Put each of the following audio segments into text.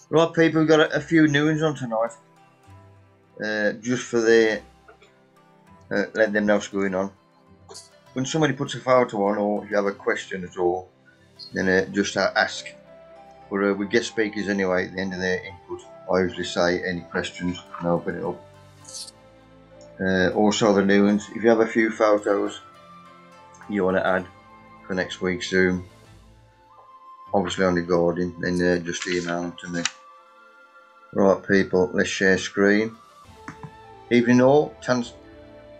Right, people, we've got a few new ones on tonight. Just for the let them know what's going on. When somebody puts a photo on, or if you have a question at all, then just ask. But with guest speakers anyway, at the end of their input, I usually say any questions and I'll put it up. Also the new ones, if you have a few photos you want to add for next week's Zoom, obviously on the garden, then just email them to me. Right people, let's share screen. Evening all,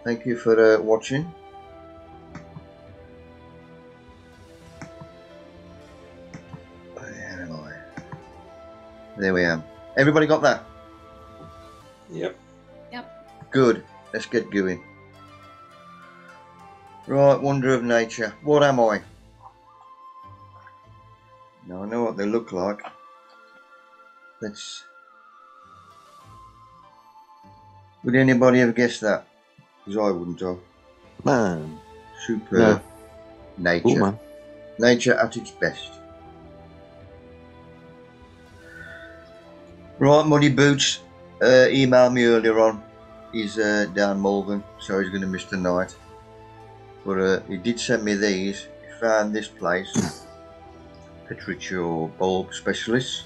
thank you for watching. Where am I? There we are. Everybody got that? Yep. Yep. Good, let's get going. Right, wonder of nature. What am I? Now I know what they look like. Would anybody have guessed that? Because I wouldn't have. Man. Super. No. Nature. Ooh, man. Nature at its best. Right, Muddy Boots emailed me earlier on. He's down Malvern, so he's going to miss the night. But he did send me these. He found this place, Petrichor Bulb Specialists.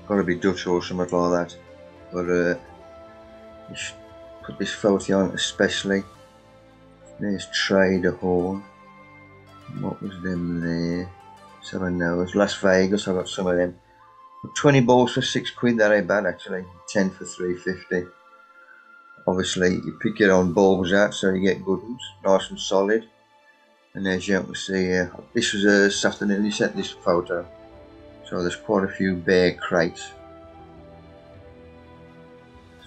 Got to be Dutch or something like that. But put this photo on especially. There's Trader Horn. What was them there? So I know. It's Las Vegas. I got some of them. 20 balls for £6, that ain't bad actually. 10 for £3.50. Obviously, you pick your own bulbs out so you get good ones, nice and solid. And as you can see here, this was this afternoon. He sent this photo, so there's quite a few bare crates.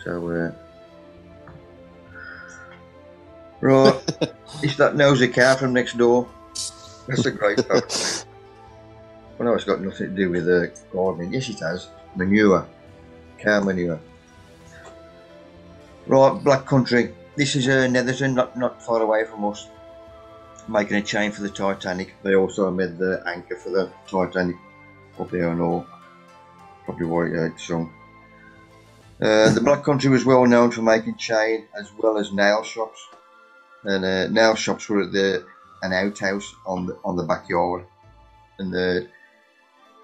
So, right, it's that nosy cow from next door. That's a great photo. I know it's got nothing to do with gardening. Yes, it has. Manure, cow manure. Right, Black Country. This is Netherton, not far away from us. Making a chain for the Titanic. They also made the anchor for the Titanic up there and all. Probably why it's sung. The Black Country was well known for making chain as well as nail shops. And nail shops were at an outhouse on the backyard. And the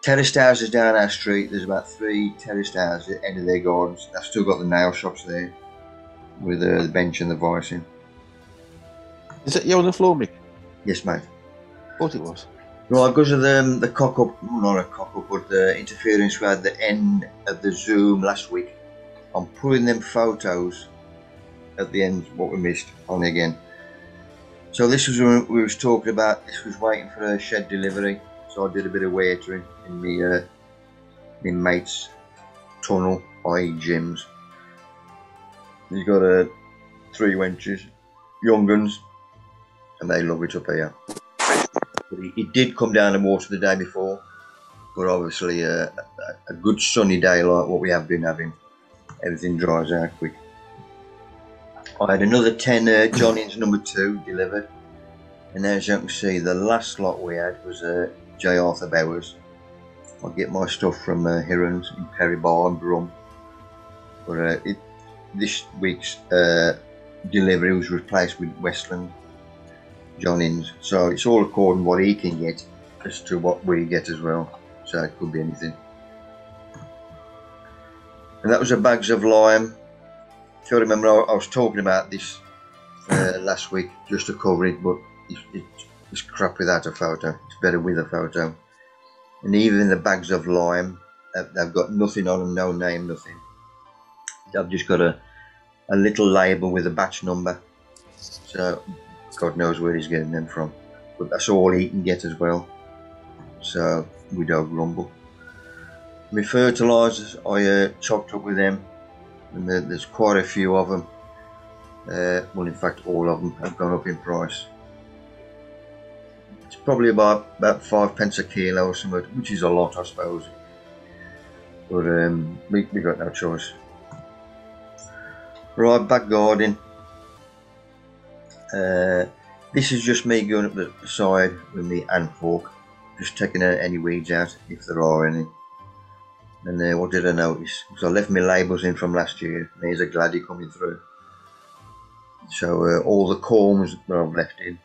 terraced houses down our street, there's about 3 terraced houses at the end of their gardens. They've still got the nail shops there with the bench and the vicing. Is that you on the floor, Mick? Yes, mate. Thought it was. Right, because of the cock up, not a cock up, but the interference we had at the end of the Zoom last week, I'm putting them photos at the end, what we missed, on again. So this was when we was talking about, this was waiting for a shed delivery. So I did a bit of watering in my mate's tunnel, i.e. Jim's. He's got 3 wenches, young guns, and they love it up here. But he did come down and water the day before, but obviously a good sunny day like what we have been having, everything dries out quick. I had another 10 Johnny's number 2 delivered, and as you can see, the last lot we had was J. Arthur Bowers. I get my stuff from Hirons in Perry Bar and Brum, but this week's delivery was replaced with Westland Johnny's, so it's all according to what he can get as to what we get as well, so it could be anything. And that was the bags of lime. If you remember, I was talking about this last week just to cover it, but it's crap without a photo. It's better with a photo. And even the bags of lime, they've got nothing on them, no name, nothing. I've just got a little label with a batch number, so God knows where he's getting them from, but that's all he can get as well, so we don't grumble. My fertilisers, I chopped up with them, and there's quite a few of them. Well, in fact all of them have gone up in price. It's probably about 5 pence a kilo or something, which is a lot I suppose, but we got no choice. Right, back garden. This is just me going up the side with my hand fork, just taking out any weeds out if there are any. And what did I notice? So I left my labels in from last year. And there's a gladdy coming through. So all the corms that I've left in,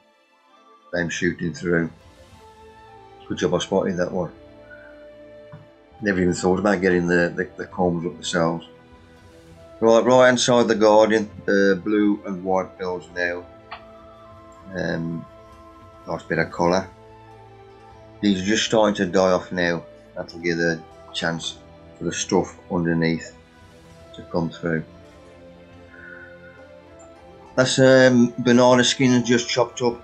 I'm shooting through. Good job I spotted that one. Never even thought about getting the corms up themselves. Right hand side of the garden, the blue and white bells now. Nice bit of colour. These are just starting to die off now. That'll give a chance for the stuff underneath to come through. That's banana skin just chopped up.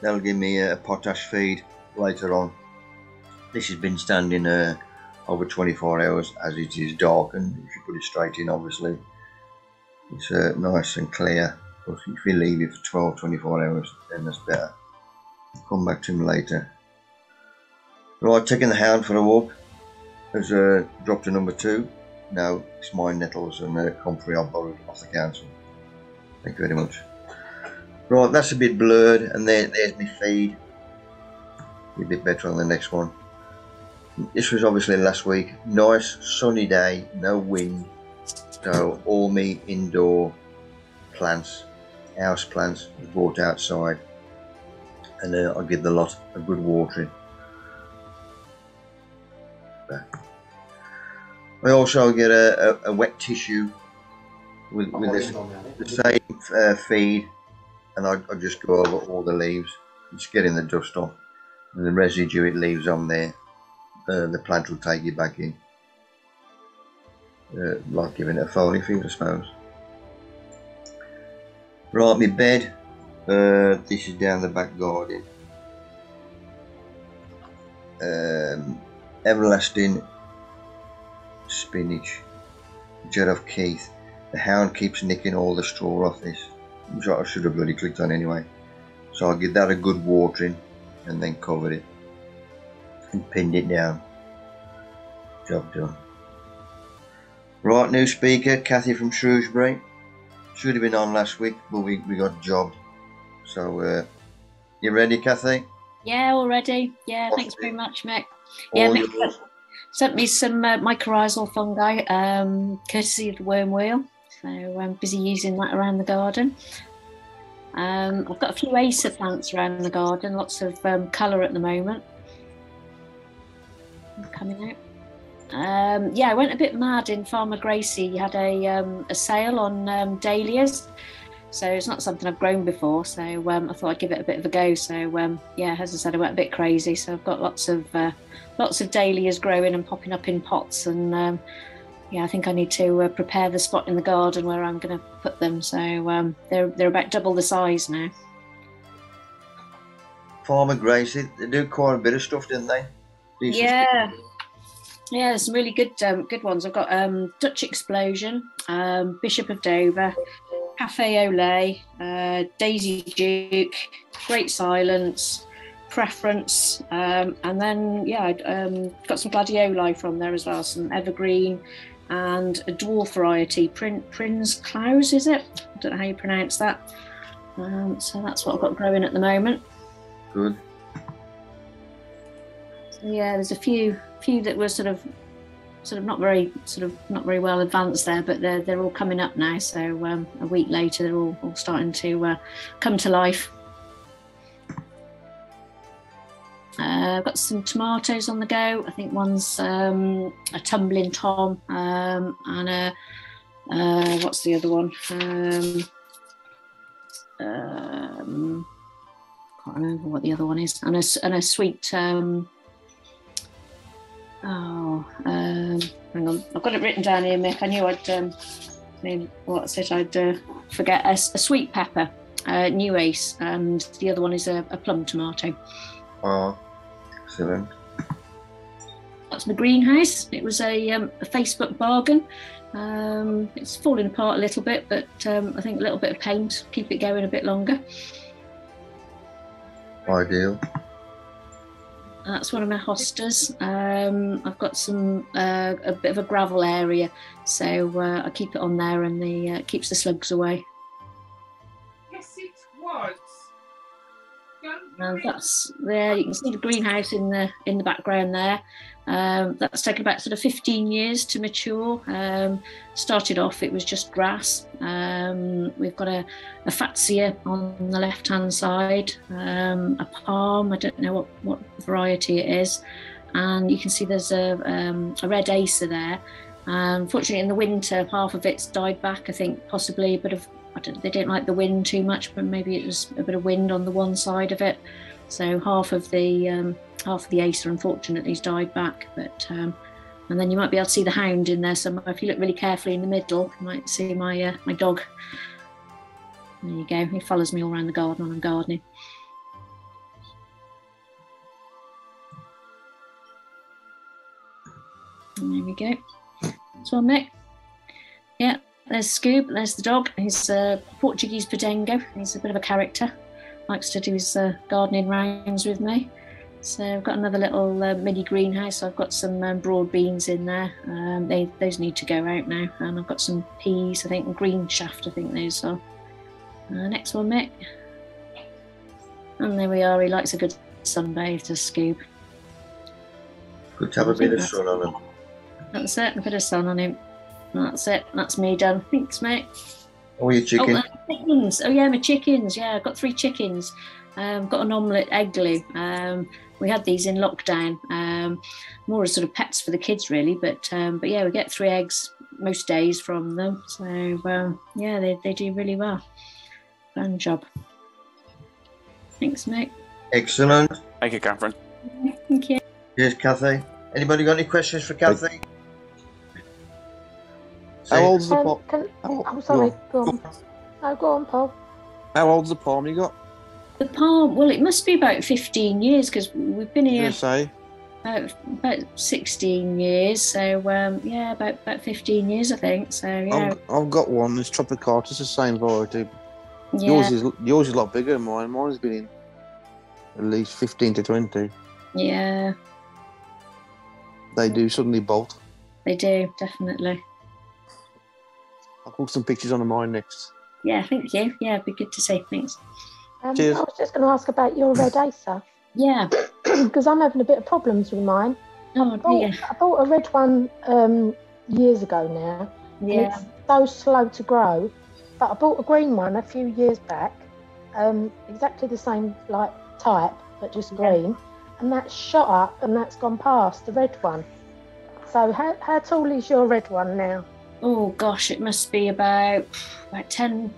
That'll give me a potash feed later on. This has been standing over 24 hours as it is dark, and if you put it straight in, obviously it's nice and clear. But if you leave it for 12-24 hours, then that's better. Come back to them later. Right, taking the hound for a walk. There's dropped to number 2. Now it's my nettles and comfrey I borrowed off the council. Thank you very much. Right, that's a bit blurred, and there's my feed. Be a bit better on the next one. This was obviously last week. Nice sunny day, no wind. So all my indoor plants, house plants, was brought outside, and I give the lot a good watering. I also get a wet tissue with the same feed, and I just go over all the leaves, just getting the dust off, and the residue it leaves on there, the plant will take it back in, like giving it a foliar feed, I suppose. Right, my bed, this is down the back garden. Everlasting spinach, jet of Keith. The hound keeps nicking all the straw off this, which I should have bloody clicked on anyway. So I'll give that a good watering and then covered it and pinned it down. Job done. Right, new speaker, Kathy from Shrewsbury. Should have been on last week, but we got jobbed. So you ready, Kathy? Yeah, all ready. Yeah, thanks very much, Mick. Yeah, Mick sent me some mycorrhizal fungi, courtesy of the worm wheel. So I'm busy using that around the garden. I've got a few Acer plants around the garden, lots of colour at the moment. Coming out. Yeah, I went a bit mad in Farmer Gracie. You had a sale on dahlias. So it's not something I've grown before, so I thought I'd give it a bit of a go. So yeah, as I said, I went a bit crazy. So I've got lots of dahlias growing and popping up in pots, and yeah, I think I need to prepare the spot in the garden where I'm going to put them. So they're about double the size now. Farmer Gracie, they do quite a bit of stuff, didn't they? Decent Yeah. stuff. Yeah, there's some really good ones. I've got Dutch Explosion, Bishop of Dover, Cafe Olay, Daisy Duke, Great Silence, Preference, and then yeah, I got some gladioli from there as well, some evergreen and a dwarf variety, Prince Klaus, is it? I don't know how you pronounce that. So that's what I've got growing at the moment. Good. So yeah, there's a few that were sort of not very well advanced there, but they're all coming up now. So a week later, they're all starting to come to life. I've got some tomatoes on the go. I think one's a tumbling tom, and a what's the other one? Can't remember what the other one is. And a sweet. Hang on, I've got it written down here, Mick. I knew I'd forget. A sweet pepper, New Ace, and the other one is a plum tomato. Oh, excellent. That's my greenhouse. It was a Facebook bargain. It's falling apart a little bit, but I think a little bit of paint, keep it going a bit longer. Ideal. That's one of my hostas. I've got some a bit of a gravel area, so I keep it on there, and keeps the slugs away. Yes, it was. Go That's there. You can see the greenhouse in the background there. That's taken about sort of 15 years to mature. Started off, it was just grass. We've got a fatsia on the left-hand side, a palm. I don't know what variety it is, and you can see there's a red acer there. Unfortunately, in the winter, half of it's died back. I think possibly a bit of. They don't like the wind too much, but maybe it was a bit of wind on the one side of it. So half of the acer unfortunately has died back. But and then you might be able to see the hound in there somewhere. If you look really carefully in the middle, you might see my dog. There you go. He follows me all around the garden when I'm gardening. And there we go. That's one, Mick. Yeah. There's Scoob, there's the dog. He's a Portuguese Podengo. He's a bit of a character. Likes to do his gardening rounds with me. So I've got another little mini greenhouse. I've got some broad beans in there. Those need to go out now. And I've got some peas, I think, and green shaft, I think those are. Next one, Mick. And there we are. He likes a good sunbathe, does Scoob. Good to have a bit of sun on him. That's it, a bit of sun on him. That's it. That's me done. Thanks, mate. Oh, your chicken. Chickens. Oh, yeah, my chickens. Yeah, I've got 3 chickens. Got an omelette egg glue. We had these in lockdown. More as sort of pets for the kids, really. But yeah, we get 3 eggs most days from them. So, yeah, they do really well. Fun job. Thanks, mate. Excellent. Thank you, Catherine. Thank you. Cheers, Kathy. Anybody got any questions for Kathy? How old's the palm? I'm sorry, go on. No, go on, Paul. How old's the palm you got? The palm, well, it must be about 15 years because we've been here about 16 years. So, yeah, about 15 years, I think. So, yeah. I've got one. It's Tropicatus, the same variety. Yeah. Yours is a lot bigger than mine. Mine's been in at least 15 to 20. Yeah. They do suddenly bolt. They do, definitely. I'll put some pictures on mine next. Yeah, thank you. Yeah, it'd be good to see. Thanks. Cheers. I was just going to ask about your red acer. Yeah. Because I'm having a bit of problems with mine. Oh, dear. I bought a red one years ago now. Yeah. And it's so slow to grow. But I bought a green one a few years back. Exactly the same type, but just green. And that's shot up and that's gone past the red one. So how tall is your red one now? Oh gosh, it must be about 10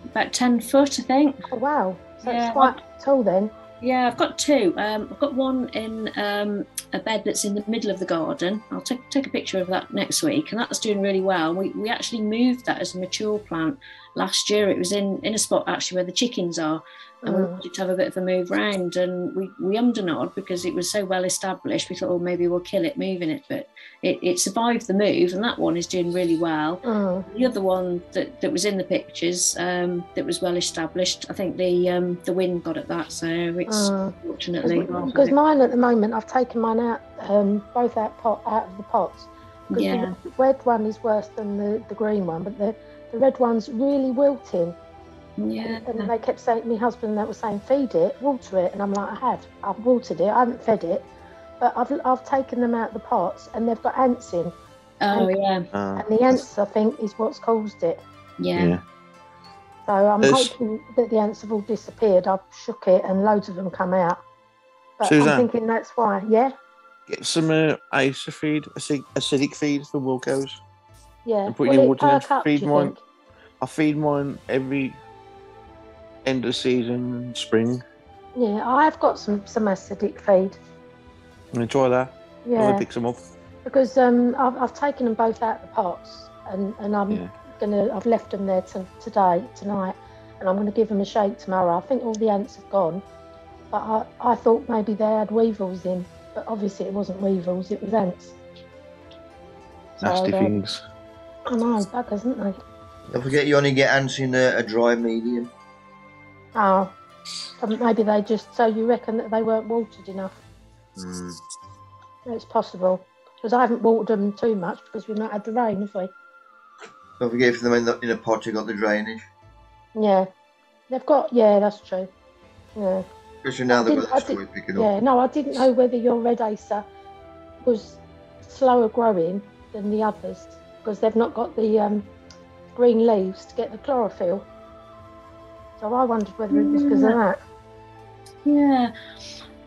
foot, I think. Oh wow, so Yeah, it's quite tall then. Yeah, I've got 2. I've got one in a bed that's in the middle of the garden. I'll take a picture of that next week, and that's doing really well. We actually moved that as a mature plant last year. It was in a spot actually where the chickens are, and we wanted to have a bit of a move round, and we ummed and ahed because it was so well established. We thought, oh, maybe we'll kill it moving it, but it survived the move, and that one is doing really well. The other one that was in the pictures that was well established, I think the wind got at that, so it's fortunately because mine at the moment, I've taken mine out both out of the pots. Yeah. The red one is worse than the green one, but the red one's really wilting. Yeah. And they kept saying, my husband that was saying, feed it, water it, and I'm like, I've watered it, I haven't fed it, but I've taken them out of the pots and they've got ants in. Oh, yeah. And the ants, I think, is what's caused it. Yeah. So I'm hoping that the ants have all disappeared. I've shook it and loads of them come out. But Suzanne, I'm thinking that's why, yeah? get some acer feed, acidic feed for Wilcos. Yeah. And put your water in perk up, feed do you mine. think? I feed mine every end of season, spring. Yeah, I have got some acidic feed. I'm going to try that. Yeah. I'll pick some up. Because I've taken them both out of the pots and I've left them there tonight, and I'm gonna give them a shake tomorrow. I think all the ants have gone, but I thought maybe they had weevils in, but obviously it wasn't weevils, it was ants. Nasty things. I know, buggers, aren't they? Don't forget you only get ants in a dry medium. Oh, so maybe they just, so you reckon that they weren't watered enough? It's possible, because I haven't watered them too much because we've not had the rain, have we? Don't forget if them in a pot, you got the drainage. Yeah, they've got, yeah, that's true. Yeah. Especially now I the didn't- weather's I did- quite picking up. Yeah, no, I didn't know whether your red acer was slower growing than the others because they've not got the green leaves to get the chlorophyll. So I wondered whether it was because of that. Yeah,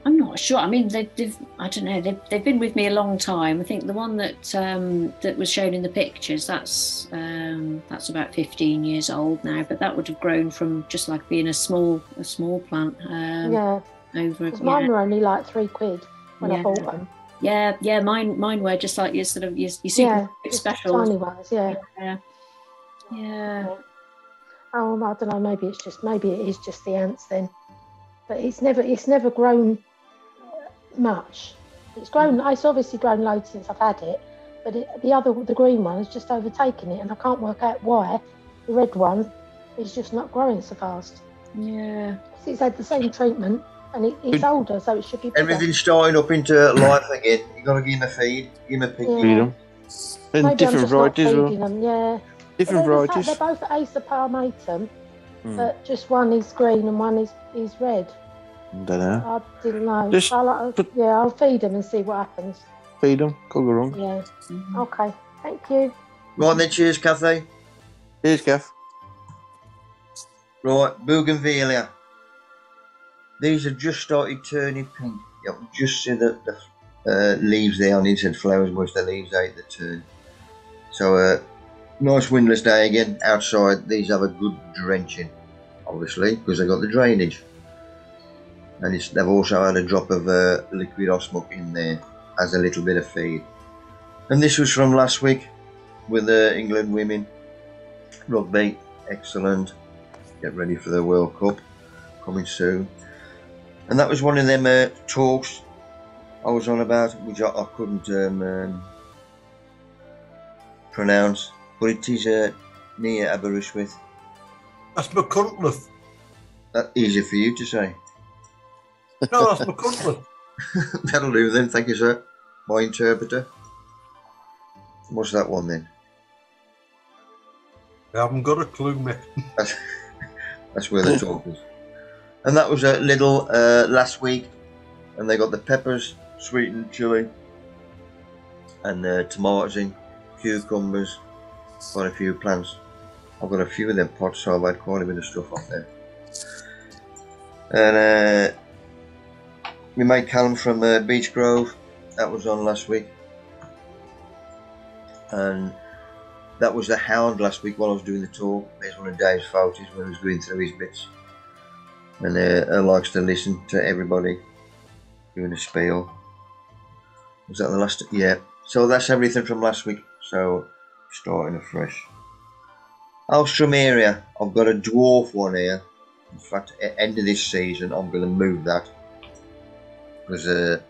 I'm not sure. I mean, they've I don't know. They've been with me a long time. I think the one that that was shown in the pictures, that's about 15 years old now. But that would have grown from just like being a small plant. Yeah, Over because mine were only like £3 when I Yeah. bought them. Yeah. Mine were just like your sort of your super Yeah, just special. tiny ones. Yeah. Yeah. Oh, I don't know. Maybe it is just the ants then. But it's never grown much. It's grown. It's obviously grown loads since I've had it. But the green one has just overtaken it, and I can't work out why the red one is just not growing so fast. Yeah. It's had the same treatment, and it's older, so it should be bigger. Everything's starting up into life again. You got to give him a feed, give him a picnic. Feed them. And Maybe different I'm just not varieties. feeding them. Yeah. Different varieties. They're both Acer palmatum, but just one is green and one is red. Don't know. I didn't know. Just I'll feed them and see what happens. Feed them. Can't go wrong. Yeah. Okay. Thank you. Right then, cheers, Kathy. Here's Gaff. Right, Bougainvillea. These have just started turning pink. You can just see the leaves there on the inside flowers once the leaves out the turn. So, nice windless day again outside. These have a good drenching, obviously, because they've got the drainage. And they've also had a drop of liquid osmoc in there as a little bit of feed. And this was from last week with the England women. Rugby, excellent. Get ready for the World Cup coming soon. And that was one of them talks I was on about, which I couldn't pronounce, but it is near Aberystwyth. That's McCuntliffe. That's easier for you to say. No, that's McCuntliffe. That'll do then, thank you, sir. My interpreter. What's that one then? I haven't got a clue, mate. That's where the talk is. And that was a little last week, and they got the peppers, sweetened chili, and tomatoes in, cucumbers, quite a few plants. I've got a few of them pots, so I've had quite a bit of stuff off there. And we made Callum from Beach Grove. That was on last week. And that was the hound last week while I was doing the talk. There's one of Dave's photos when he was going through his bits. And he likes to listen to everybody doing a spiel. Was that the last? Yeah. So that's everything from last week. So starting afresh. Alstrom area. I've got a dwarf one here. In fact, at the end of this season, I'm going to move that. Because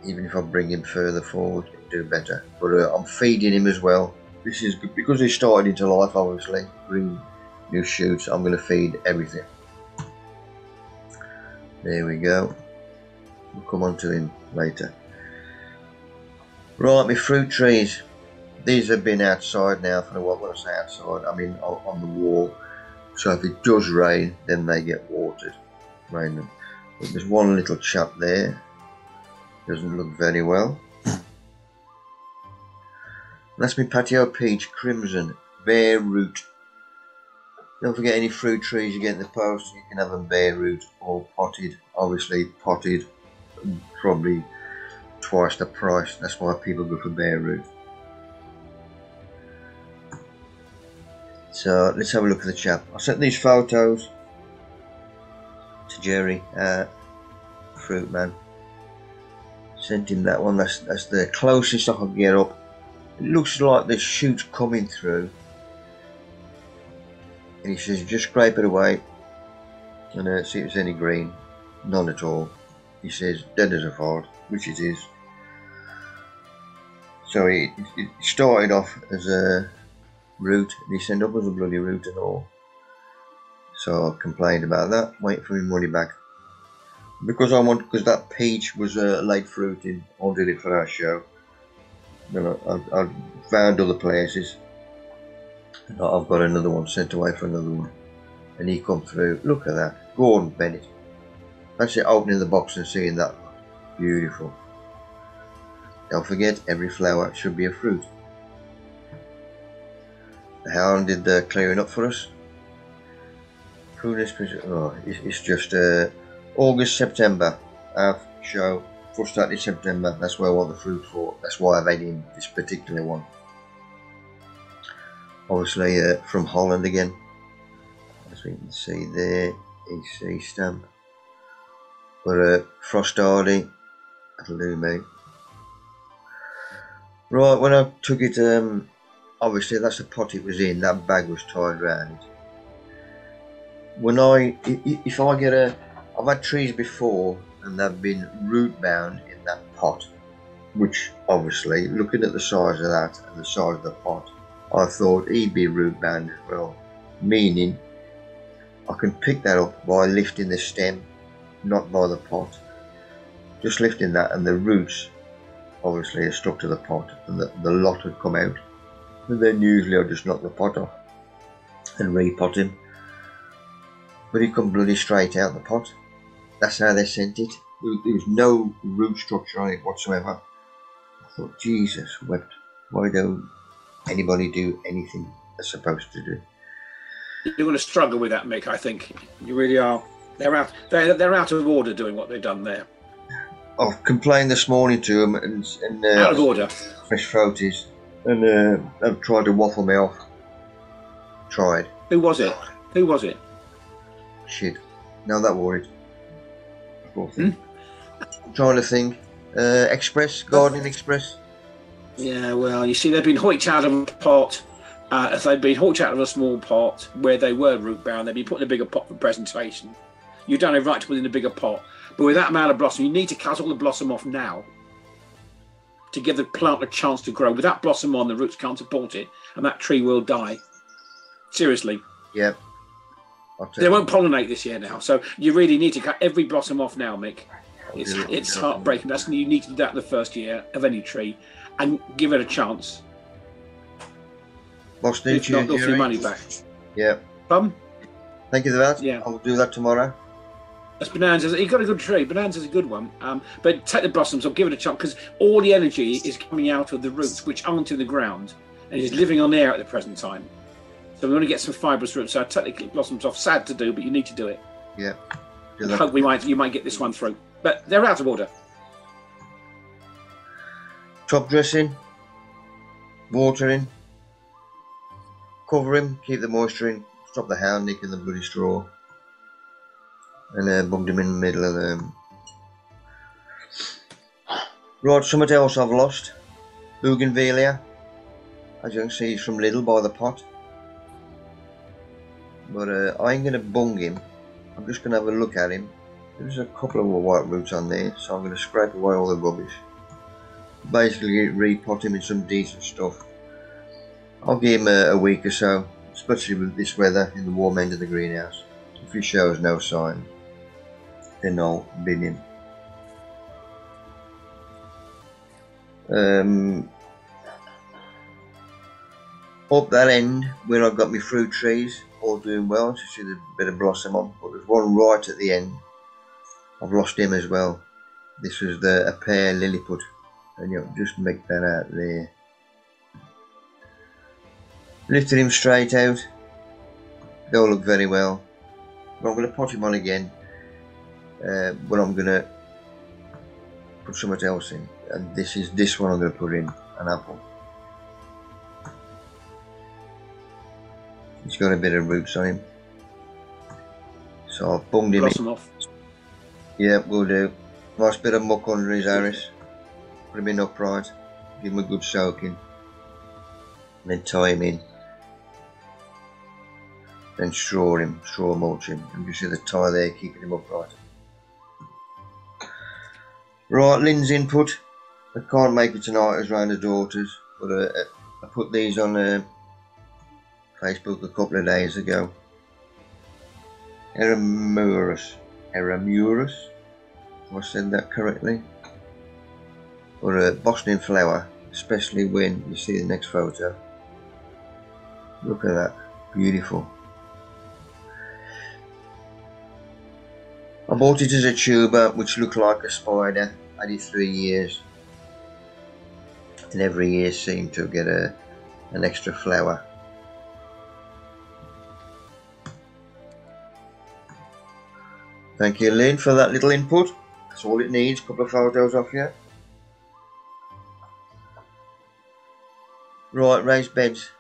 even if I bring him further forward, he'll do better. But I'm feeding him as well. This is good because he started into life, obviously. Bring new shoots. I'm going to feed everything. There we go. We'll come on to him later. Right, my fruit trees. These have been outside now for a while. When I say outside, I mean on the wall. So if it does rain, then they get watered. Rain them. But there's one little chap there. Doesn't look very well. That's my patio peach, crimson, bare root. Don't forget any fruit trees you get in the post, you can have them bare root or potted. Obviously potted, probably twice the price. That's why people go for bare root. So let's have a look at the chap. I sent these photos to Jerry, fruit man. Sent him that one. That's the closest I could get up. It looks like there's shoots coming through. And he says, just scrape it away and see if there's any green. None at all. He says, dead as a fart, which it is. So it started off as a root, and he sent up as a bloody root and all. So I complained about that, waiting for my money back. Because that peach was late fruiting, I wanted it for our show. Then I found other places. And I've got another one sent away for another one. And he come through. Look at that. Gordon Bennett. That's it, opening the box and seeing that. Beautiful. Don't forget, every flower should be a fruit. The hound did the clearing up for us. Oh, it's just August, September. Our show first started September. That's where I want the fruit for. That's why I've had in this particular one. Obviously from Holland again, as we can see there, EC stamp. But Frost Hardy, that'll do me. Right, when I took it, obviously that's the pot it was in, that bag was tied around it. When if I get I've had trees before and they've been root bound in that pot, which obviously, looking at the size of that and the size of the pot, I thought he'd be root bound as well, meaning I can pick that up by lifting the stem, not by the pot. Just lifting that, and the roots obviously are stuck to the pot, and the lot would come out. And then usually I just knock the pot off and repot him. But he come bloody straight out the pot. That's how they sent it. There was no root structure on it whatsoever. I thought, Jesus wept, why don't anybody do anything they're supposed to do? You're going to struggle with that, Mick. I think you really are. They're out of order doing what they've done there. I've complained this morning to them and Out of order. Fresh throaties, and I've tried to waffle me off. Tried. Who was it? Who was it? Shit. Now that worried. I'm trying to think. Express, Gardening Express. Yeah, well, you see, they've been hoiked out of a pot. If they'd been hoiked out of a small pot where they were root bound, they'd be put in a bigger pot for presentation. You've done it right to put in a bigger pot. But with that amount of blossom, you need to cut all the blossom off now to give the plant a chance to grow. With that blossom on, the roots can't support it, and that tree will die. Seriously. Yep. They won't pollinate this year now, so you really need to cut every blossom off now, Mick. It's heartbreaking. You need to do that in the first year of any tree, and give it a chance. Boss, do if not, they'll your money back. Yeah. Thank you for that. Yeah. I'll do that tomorrow. That's Bonanza. You've got a good tree. Bonanza's a good one. But take the blossoms or give it a chance, because all the energy is coming out of the roots, which aren't in the ground, and is living on air at the present time. So we want to get some fibrous roots. So I technically blossoms off. Sad to do, but you need to do it. Yeah. I hope you might get this one through. But they're out of order. Top dressing, watering, cover him, keep the moisture in, stop the hound nicking the bloody straw, and bugged him in the middle of them. Right, something else I've lost. Bougainvillea. As you can see, he's from Lidl by the pot. But I ain't going to bung him. I'm just going to have a look at him. There's a couple of white roots on there, so I'm going to scrape away all the rubbish. Basically repot him in some decent stuff. I'll give him a week or so, especially with this weather in the warm end of the greenhouse. If he shows no sign, then I'll bin him. Up that end where I've got my fruit trees, all doing well, so see a bit of blossom on, but there's one right at the end. I've lost him as well. This was a pear lilliput, and you'll just make that out there. Lifted him straight out. They all look very well. But I'm going to pot him on again, but I'm going to put something else in, and this one I'm going to put in an apple. He's got a bit of roots on him, so I've bunged him in. Off. Yeah, will do. Nice bit of muck under his iris. Put him in upright, give him a good soaking, and then tie him in. Then straw mulch him, and you see the tie there keeping him upright. Right, Lynn's input. I can't make it tonight as round the daughters, but I put these on Facebook a couple of days ago. Eramurus, if I said that correctly. But Boston flower, especially when you see the next photo. Look at that, beautiful. I bought it as a tuber, which looked like a spider. Had it 3 years, and every year seemed to get an extra flower. Thank you, Lynn, for that little input. That's all it needs. A couple of photos off you. Right, raised beds.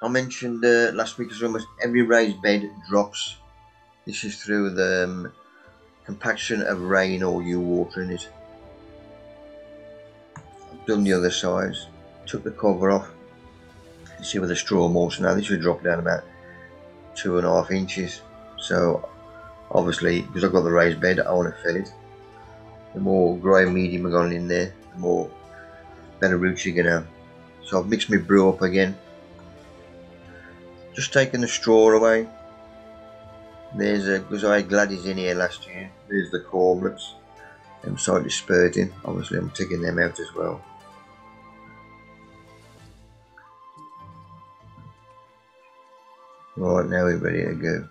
I mentioned last week as almost every raised bed drops. This is through the compaction of rain or you watering it. I've done the other sides. Took the cover off. You see where the straw mulch now. This should drop down about 2.5 inches. So obviously, because I've got the raised bed, I want to fill it. The more grey medium I've gone in there, the more better roots you're going to have. So I've mixed my brew up again. Just taking the straw away. There's because I had Gladys in here last year. There's the cormlets. I'm slightly spurting. Obviously, I'm taking them out as well. Right, now we're ready to go.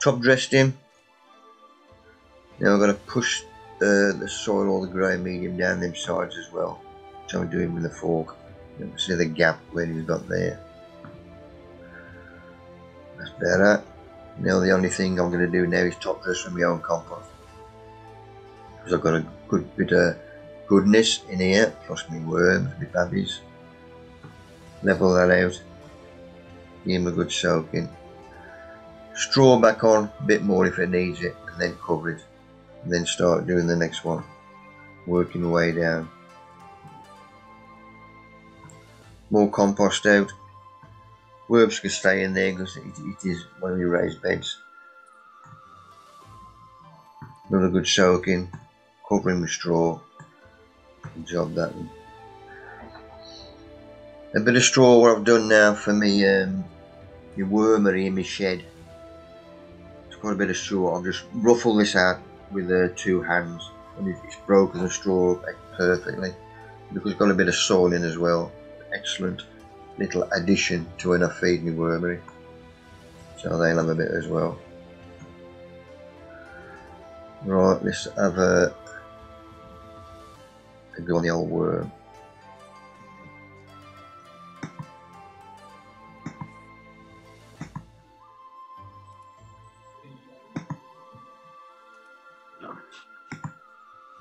Top dressed him. Now I'm going to push the soil or the grey medium down them sides as well, which I'm doing with the fork. You can see the gap where he's got there. That's better. Now the only thing I'm going to do now is top dress from my own compost, because I've got a good bit of goodness in here, plus me worms, me babbies. Level that out. Give him a good soaking. Straw back on a bit more if it needs it, and then cover it, and then start doing the next one, working the way down. More compost out. Worms can stay in there because it is one of your raised beds. Another good soaking, covering with straw. Good job that one. A bit of straw what I've done now for me my wormery in my shed. It's got a bit of straw. I'll just ruffle this out with 2 hands, and it's broken the straw perfectly because it's got a bit of soil in as well. Excellent little addition to when I feed my wormery, so they'll have a bit as well. Right, let's have a go on the old worm.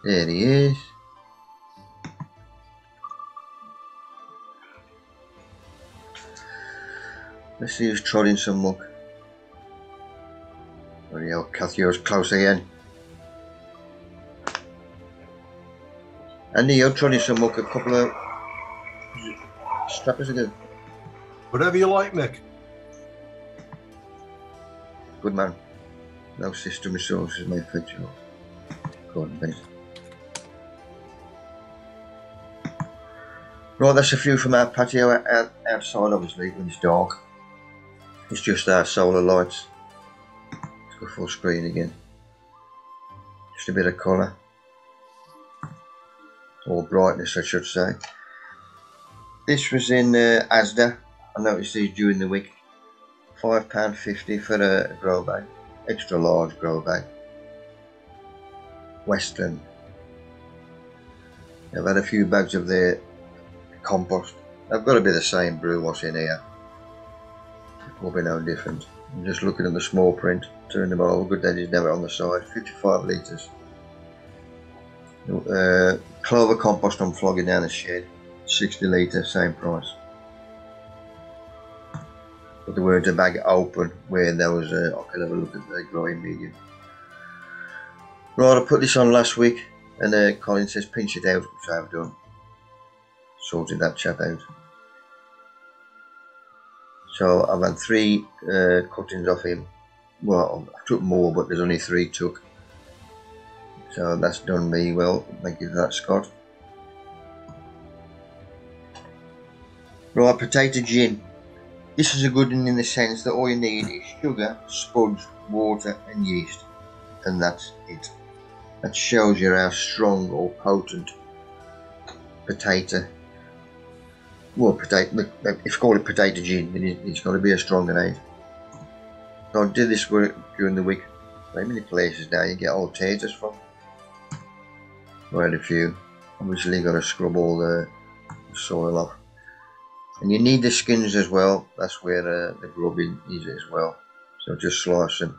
There he is. Let's see who's trotting some muck. Bloody hell, Cathy was close again. Andy, you're trotting some muck a couple of strappers ago. Whatever you like, Mick. Good man. No system resources made for you. Go on, mate. Right, that's a view from our patio outside, obviously, when it's dark. It's just our solar lights. Let's go full screen again. Just a bit of colour. Or brightness, I should say. This was in Asda. I noticed these during the week. £5.50 for a grow bag. Extra large grow bag. Western. I've had a few bags of their compost. I've got a bit of the same brew wash in here. It will be no different. I'm just looking at the small print. Turn them over. Good that is never on the side. 55 litres. Clover compost I'm flogging down the shed. 60 litres, same price. But the words a bag open where there was I could have a look at the growing medium. Right, I put this on last week, and Colin says pinch it out, which I have done. Sorted that chap out. So I've had 3 cuttings off him. Well, I took more, but there's only 3 took. So that's done me well. Thank you for that, Scott. Right, potato gin. This is a good one in the sense that all you need is sugar, spuds, water and yeast, and that's it. That shows you how strong or potent potato. Well, potato. If you call it potato gin, then it's got to be a stronger name. I did this work during the week. Very many places now you get old taters from. I had a few. Obviously got to scrub all the soil off. And you need the skins as well. That's where the grubbing is as well. So just slice them.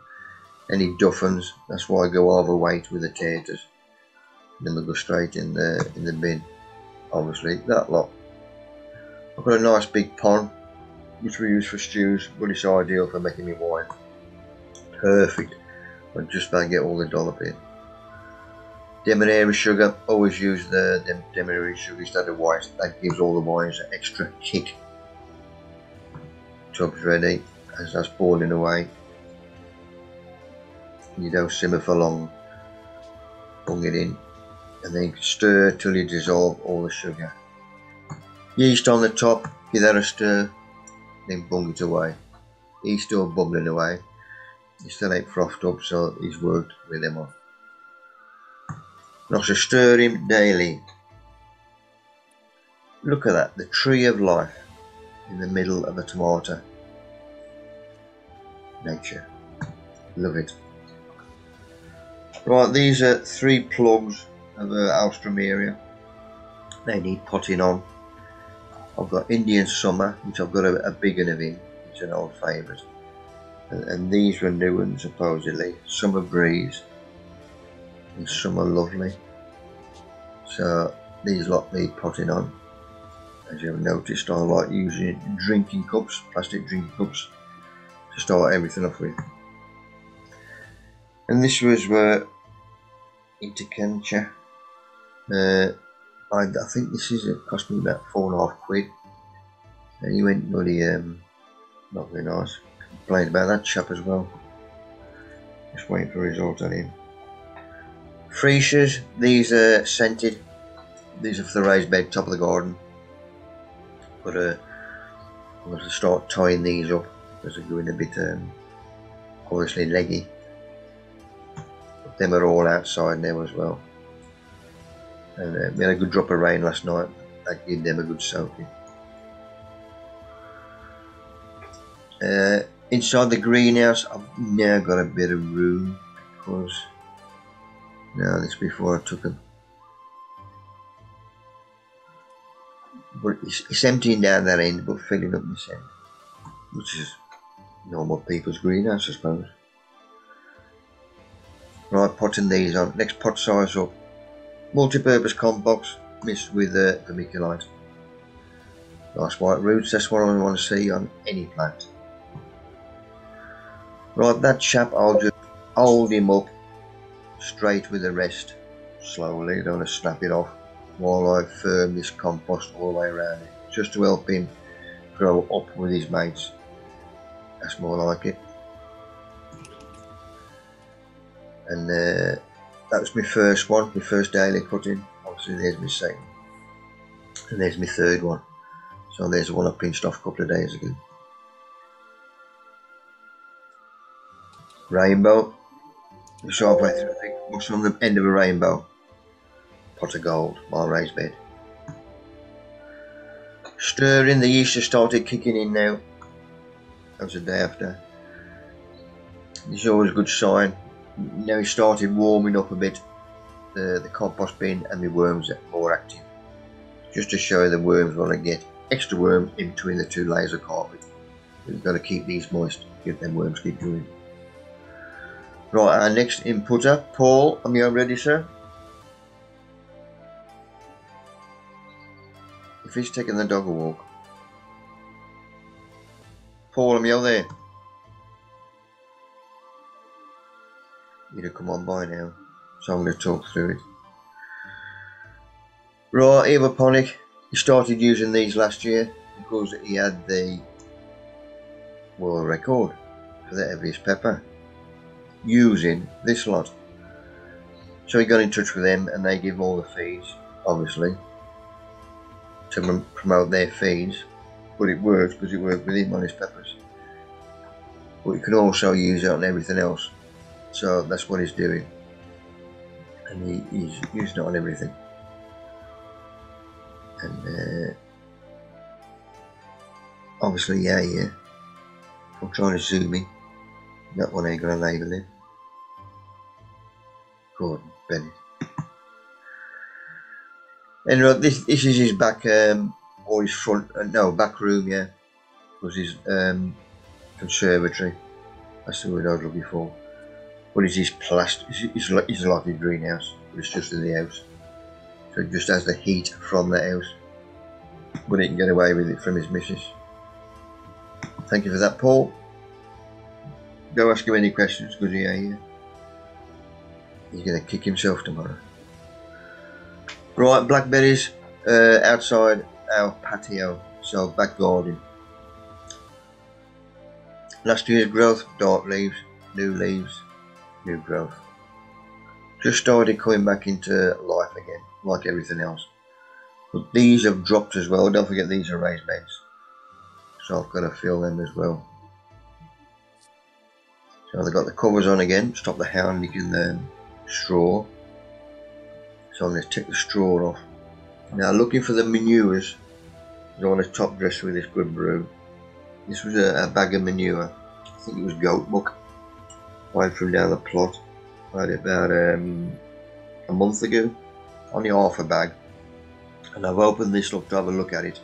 Any duffins, that's why I go overweight with the taters. And then they go straight in the bin. Obviously, that lot. I've got a nice big pond, which we use for stews, but it's ideal for making me wine. Perfect. I just about get all the dollop in. Demerara sugar, always use the Demerara sugar instead of white. That gives all the wines an extra kick. Tub's ready, as that's boiling away. You don't simmer for long. Bung it in, and then stir till you dissolve all the sugar. Yeast on the top, give that a stir, then bung it away. He's still bubbling away. He still ain't frothed up, so he's worked with him on. And also stir him daily. Look at that, the tree of life in the middle of a tomato. Nature. Love it. Right, these are 3 plugs of Alstroemeria. They need potting on. I've got Indian Summer, which I've got a big one of in. It's an old favourite. And these were new ones supposedly. Summer Breeze. And some are lovely. So these lot need potting on. As you've noticed, I like using drinking cups, plastic drinking cups, to start everything off with. And this was Intercancha. I think this it cost me about £4.5. And he went bloody not very nice. Complained about that chap as well. Just waiting for a result on him. Freesias, these are scented. These are for the raised bed, top of the garden. But I'm going to start tying these up because they're going a bit obviously leggy. But them are all outside now as well. And we had a good drop of rain last night. That gave them a good soaking. Inside the greenhouse, I've now got a bit of room because now this before I took them. But it's emptying down that end, but filling up this end, which is normal people's greenhouse, I suppose. Right, potting these on. Next pot size up. Multi-purpose compost mixed with vermiculite. Nice white roots, that's what I want to see on any plant. Right, that chap, I'll just hold him up straight with the rest, slowly, don't want to snap it off, while I firm this compost all the way around it, just to help him grow up with his mates. That's more like it. And that was my first one, my first daily cutting. Obviously there's my second. And there's my third one. So there's the one I pinched off a couple of days ago. Rainbow. So I think what's on the end of a rainbow? Pot of gold, my raised bed. Stirring, the yeast has started kicking in now. That was the day after. This is always a good sign. Now it started warming up a bit, the compost bin, and the worms are more active. Just to show you the worms want to get extra worms in between the 2 layers of carpet. We've got to keep these moist, get them worms keep going. Right, our next inputter, Paul, am you ready, sir? If he's taking the dog a walk. Paul, am you there? You'd have come on by now, so I'm going to talk through it. Right, Evaponic, he started using these last year because he had the world record for the heaviest pepper using this lot. So he got in touch with them and they give all the feeds, obviously, to promote their feeds. But it works because it worked with him on his peppers. But you can also use it on everything else. So that's what he's doing. And he's using it on everything. And obviously, yeah. I'm trying to zoom in. That one ain't got a label in. Gordon Bennett. Anyway, this is his back or his front. No, back room. Yeah, was his conservatory. That's the word I was looking for. But it's his plastic. It's like his greenhouse. But it's just in the house, so it just has the heat from the house. But he can get away with it from his missus. Thank you for that, Paul. Go ask him any questions, because he's going to kick himself tomorrow. Right, blackberries outside our patio, so back garden. Last year's growth, dark leaves, new growth. Just started coming back into life again, like everything else. But these have dropped as well. Don't forget these are raised beds, so I've got to fill them as well. So they've got the covers on again, stop the hounding in the straw. So I'm going to take the straw off. Now looking for the manures, I want to top dress with this good brew. This was a bag of manure. I think it was goat muck. Buying from down the plot. I had it about a month ago. Only half a bag. And I've opened this up to have a look at it.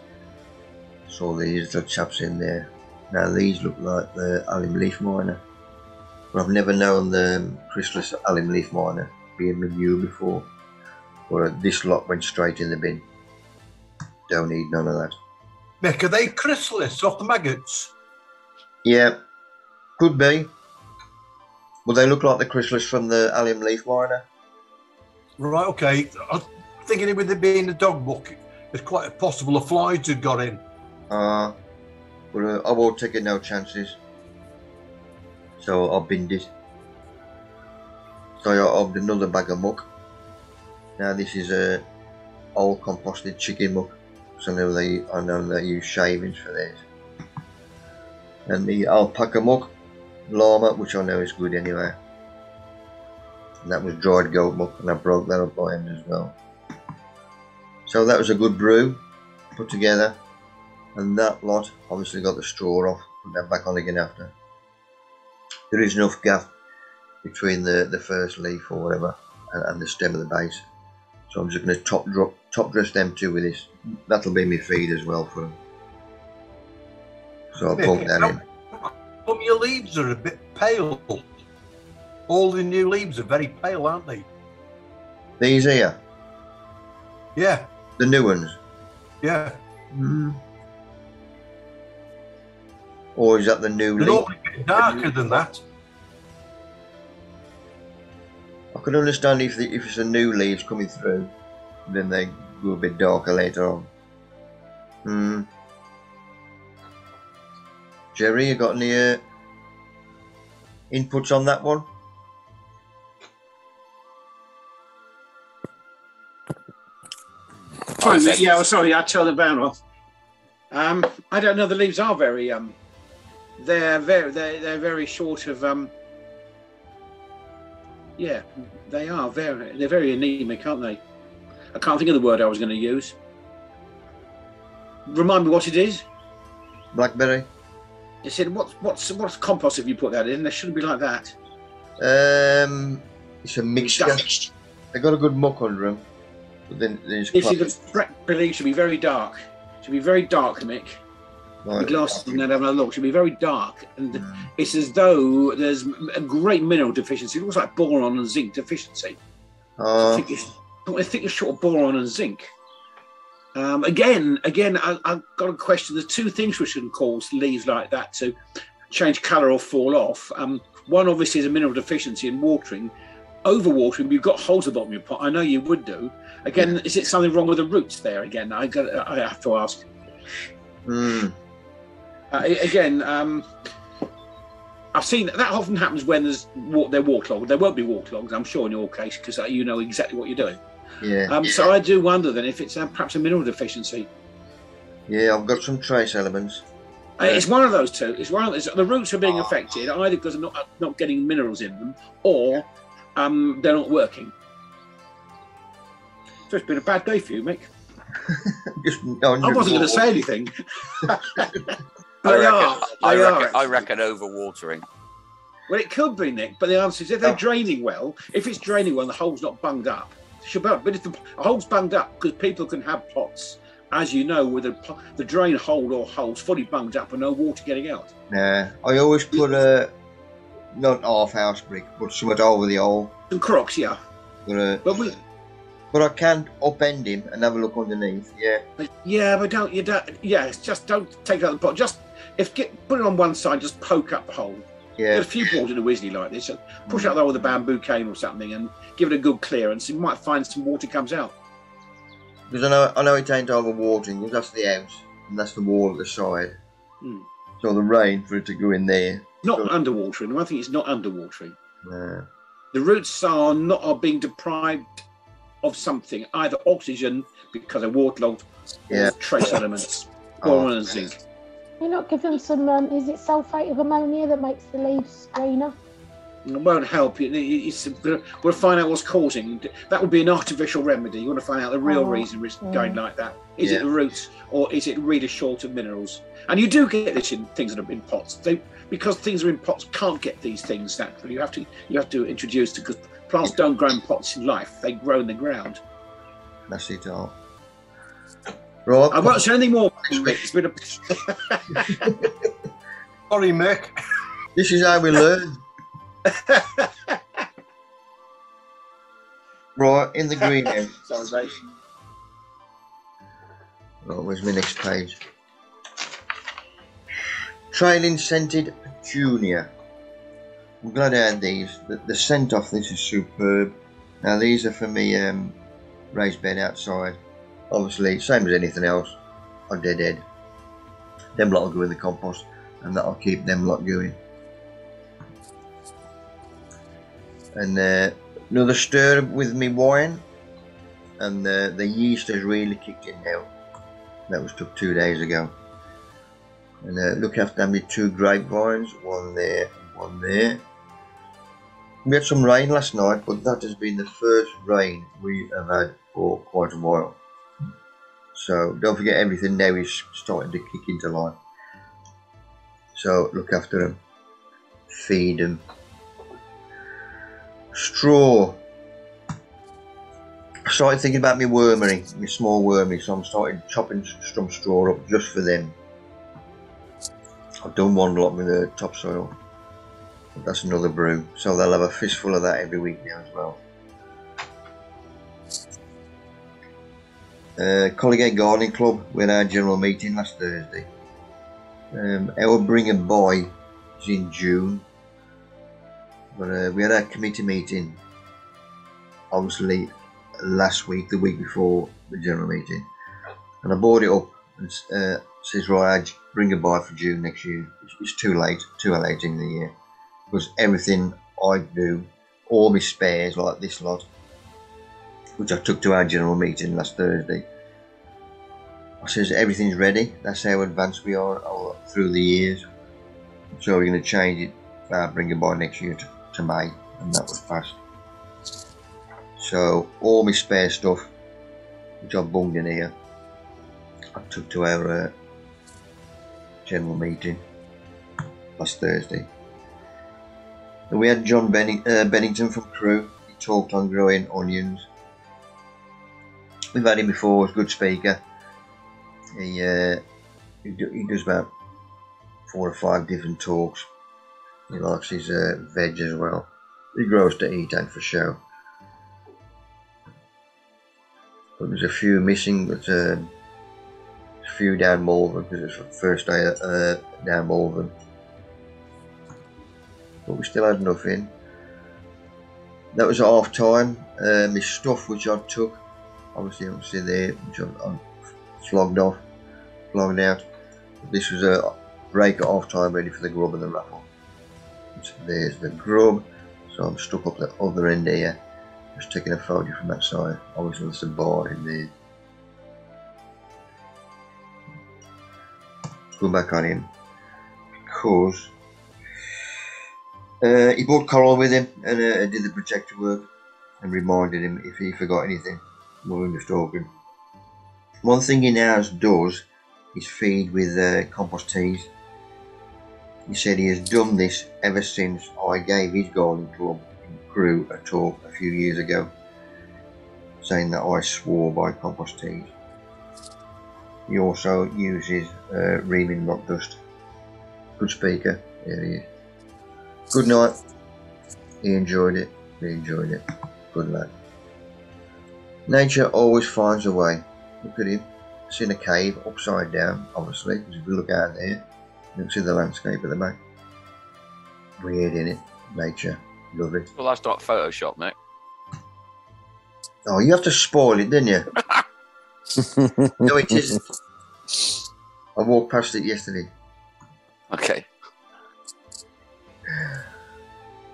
Saw these little chaps in there. Now these look like the alum leaf miner. But I've never known the chrysalis alum leaf miner being manure before. But this lot went straight in the bin. Don't need none of that. Mick, are they chrysalis off the maggots? Yeah, could be. Well, they look like the chrysalis from the alum leaf miner. Right, okay. I'm thinking with it being the dog book, it's quite possible the flies had got in. But I won't take no chances. So I've binned it. So I've done another bag of muck. Now this is a old composted chicken muck. So I know they use shavings for this. And the alpaca muck, llama, which I know is good anyway. And that was dried goat muck, and I broke that up by hand as well. So that was a good brew put together. And that lot obviously got the straw off, put that back on again after. There is enough gap between the first leaf or whatever and the stem of the base. So I'm just going to top dress them two with this. That'll be my feed as well for them. So I'll pump that in. Some of your leaves are a bit pale. All the new leaves are very pale, aren't they? These here? Yeah. The new ones? Yeah. Or is that the new They're leaf? normally a bit darker than that. I can understand if it's a new leaves coming through, then they go a bit darker later on. Jerry, you got any inputs on that one? Yeah, sorry, I turned the van off. I don't know. The leaves are very they're very short of yeah, they're very anemic, aren't they? I can't think of the word I was going to use. Remind me what it is. Blackberry. You said what's compost have you put that in? They shouldn't be like that. It's a mixture. They got a good muck under them, but then it's. You see, the blackberry should be very dark. Should be very dark, Mick. The glasses and then have a look. Should be very dark, and it's as though there's a great mineral deficiency. It looks like boron and zinc deficiency. I think it's short of boron and zinc. Again, I've got a question. There's two things which can cause leaves like that to change colour or fall off. One obviously is a mineral deficiency in watering. Overwatering, you've got holes at the bottom of your pot. I know you would do. Again, is it something wrong with the roots there? Again, I have to ask. I've seen that often happens when they're waterlogged. There won't be waterlogged, I'm sure, in your case, because you know exactly what you're doing. Yeah. So I do wonder then if it's perhaps a mineral deficiency. Yeah, I've got some trace elements. It's one of those two. It's one of those. The roots are being affected either because of not getting minerals in them, or they're not working. So it's been a bad day for you, Mick. I wasn't going to say anything. I reckon overwatering. Well, it could be, Nick, but the answer is if they're draining well, if it's draining well and the hole's not bunged up, it should be up. But if the hole's bunged up, because people can have pots, as you know, with the drain hole or hole's fully bunged up and no water getting out. Nah, I always put not half house brick, but something over the hole. Some crocks, yeah. But I can upend him and have a look underneath. Yeah. Yeah, but don't. It's just don't take it out of the pot. Just put it on one side. Just poke up the hole. Yeah. Get a few balls in a Weasley like this. Push out there with a bamboo cane or something, and give it a good clearance. You might find some water comes out. Because I know it ain't overwatering, because that's the house and that's the wall at the side. So the rain for it to go in there. Not underwatering. I think it's not underwatering. Nah. The roots are being deprived of something, either oxygen because they're waterlogged, or trace elements, boron and zinc. You're not giving some, is it sulphate of ammonia that makes the leaves greener? It won't help. We'll find out what's causing. That would be an artificial remedy. You want to find out the real reason it's going like that. Is it the roots, or is it really short of minerals? And you do get this in things that are in pots. Because things are in pots, can't get these things naturally. You have to introduce because plants don't grow in pots in life. They grow in the ground. That's it all. Right. I won't say anything more. It's been a... Sorry, Mick. This is how we learn. Right, in the greenhouse. Sorry, mate. Right, where's my next page? Trailing scented petunia. I'm glad I had these. The scent off this is superb. Now these are for me raised bed outside. Obviously, same as anything else. I dead. Them lot will go in the compost, and that'll keep them lot going. And another stir with me wine, and the yeast has really kicked in now. That was took 2 days ago. And look after me 2 grapevines, one there and one there. We had some rain last night, but that has been the first rain we have had for quite a while. So don't forget, everything now is starting to kick into life. So look after them, feed them. Straw. I started thinking about my wormery, my small wormy, so I'm starting chopping some straw up just for them. I've done one lot with the topsoil, but that's another brew, so they'll have a fistful of that every week now as well. Colligate Gardening Club, we had our general meeting last Thursday. Our bring and buy is in June, but we had our committee meeting obviously last week, the week before the general meeting, and I bought it up and says, right, bring a buy for June next year. It's too late in the year, because everything I do, all my spares like this lot, which I took to our general meeting last Thursday, I says everything's ready. That's how advanced we are through the years. So we're going to change it, bring a buy next year to May, and that was passed. So all my spare stuff, which I bunged in here, I took to our general meeting last Thursday. And we had John Bennington from Crewe. He talked on growing onions. We've had him before, he's a good speaker. He does about 4 or 5 different talks. He likes his veg as well. He grows to eat and for show. But there's a few missing, but a few down Malvern, because it's the first day down Malvern. But we still had enough in. That was at half time. My stuff which I took, obviously there, which I flogged out. This was a break at half time, ready for the grub and the raffle. So there's the grub, so I'm stuck up the other end here, just taking a photo from that side. Obviously there's a bar in there. Go back on him, because he brought Coral with him and did the projector work and reminded him if he forgot anything when we were talking. One thing he now does is feed with compost teas. He said he has done this ever since I gave his garden club and crew a talk a few years ago, saying that I swore by compost teas. He also uses reaming rock dust. Good speaker. There he is. Good night. He enjoyed it. We enjoyed it. Good lad. Nature always finds a way. Look at him. It's in a cave, upside down, obviously, because if you look out there, you can see the landscape at the back. Weird, innit? Nature. Love it. Well, that's not Photoshop, mate. Oh, you have to spoil it, didn't you? No, it isn't. I walked past it yesterday. Okay.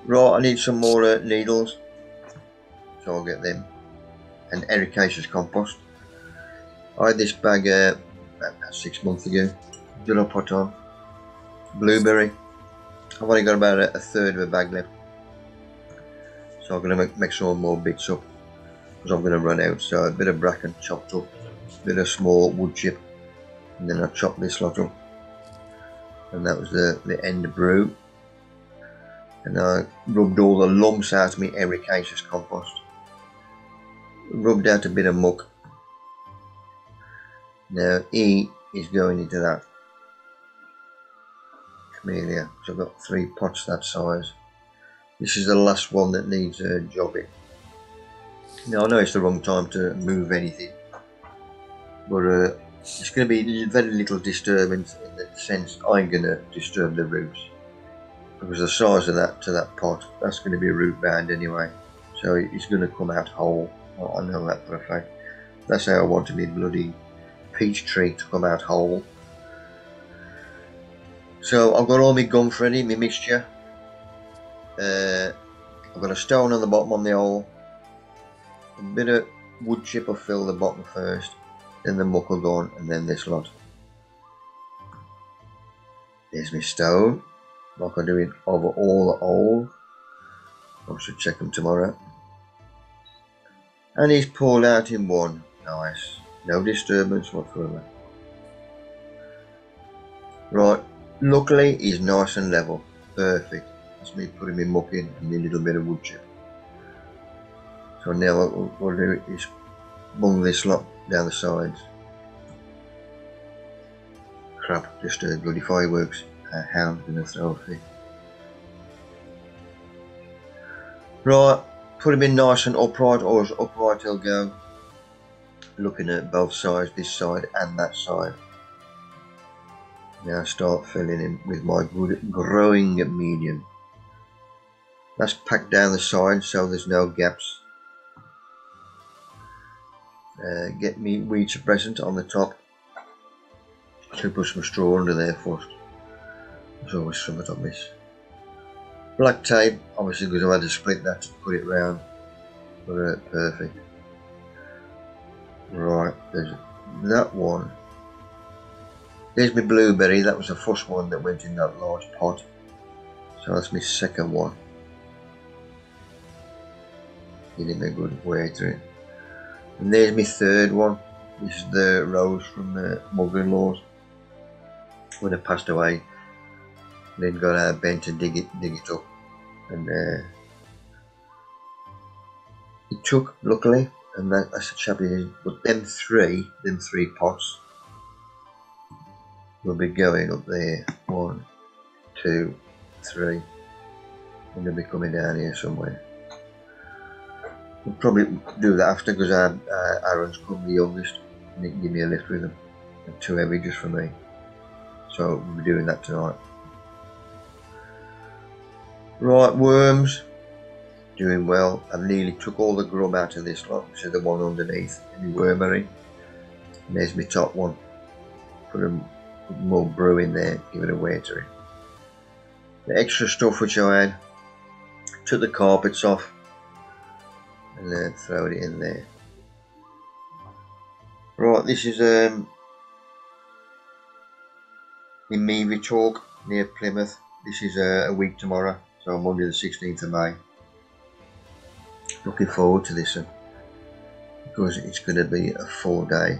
Right, I need some more needles. So I'll get them. And ericaceous compost. I had this bag about 6 months ago. Did I put on? Blueberry. I've only got about a third of a bag left. So I'm going to make some more bits up. Because I'm going to run out. So a bit of bracken chopped up. A bit of small wood chip. And then I chopped this lot up. And that was the end brew. And I rubbed all the lumps out of my ericaceous compost. Rubbed out a bit of muck. Now he is going into that camellia. So I've got 3 pots that size. This is the last one that needs jobbing. Now I know it's the wrong time to move anything, but it's going to be very little disturbance in the sense I'm going to disturb the roots. Because the size of that to that pot, that's going to be root bound anyway. So it's going to come out whole. I know that for a fact. That's how I wanted my bloody peach tree to come out whole. So I've got all my gums ready, my mixture. I've got a stone on the bottom on the hole. A bit of wood chip will fill the bottom first. Then the muck will go on, and then this lot. There's my stone. Like I do it over all the holes. I should check them tomorrow. And he's pulled out in one. Nice. No disturbance whatsoever. Right. Luckily, he's nice and level. Perfect. That's me putting my muck in and a little bit of wood chip. So now what we'll do is bung this lot down the sides. Crap, just bloody fireworks. A hound's gonna throw a fit. Right, put him in nice and upright, or as upright he'll go. Looking at both sides, this side and that side. Now start filling in with my good growing medium. That's packed down the side so there's no gaps. Get me weed suppressant on the top. Should put some straw under there first. There's always something on this. Black tape, obviously because I had to split that to put it round. But perfect. Right, there's that one. There's my blueberry, that was the first one that went in that large pot. So that's my second one. Getting a good way to it. And there's my third one. This is the rose from the mother-in-law's. When they passed away. Then got out of bed to dig it up. And it took, luckily, and that's a chap it is. But them three pots will be going up there. 1, 2, 3. And they'll be coming down here somewhere. We'll probably do that after because Aaron's come the youngest and he can give me a lift with them. They're too heavy just for me. So we'll be doing that tonight. Right, worms. Doing well. I nearly took all the grub out of this lot, which is the one underneath in the wormery. And there's my top one. Put a more brew in there, give it a water in. The extra stuff which I had, took the carpets off and then throw it in there. Right, this is in Meavy Chalk near Plymouth. This is a week tomorrow, so Monday the 16th of May. Looking forward to this one because it's going to be a full day.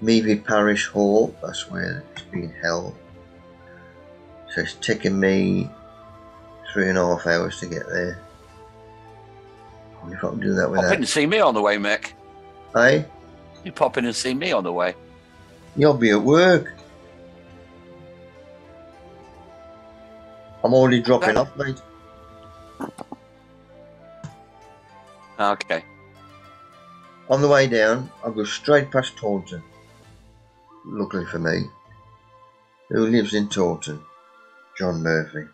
Meavy Parish Hall, that's where it's being held. So it's taken me 3.5 hours to get there. I wonder if I can do that Pop in without. and see me on the way, Mick. Hey, You pop in and see me on the way. you'll be at work. I'm already dropping off, mate. Okay. On the way down, I'll go straight past Taunton. Luckily for me. Who lives in Taunton? John Murphy.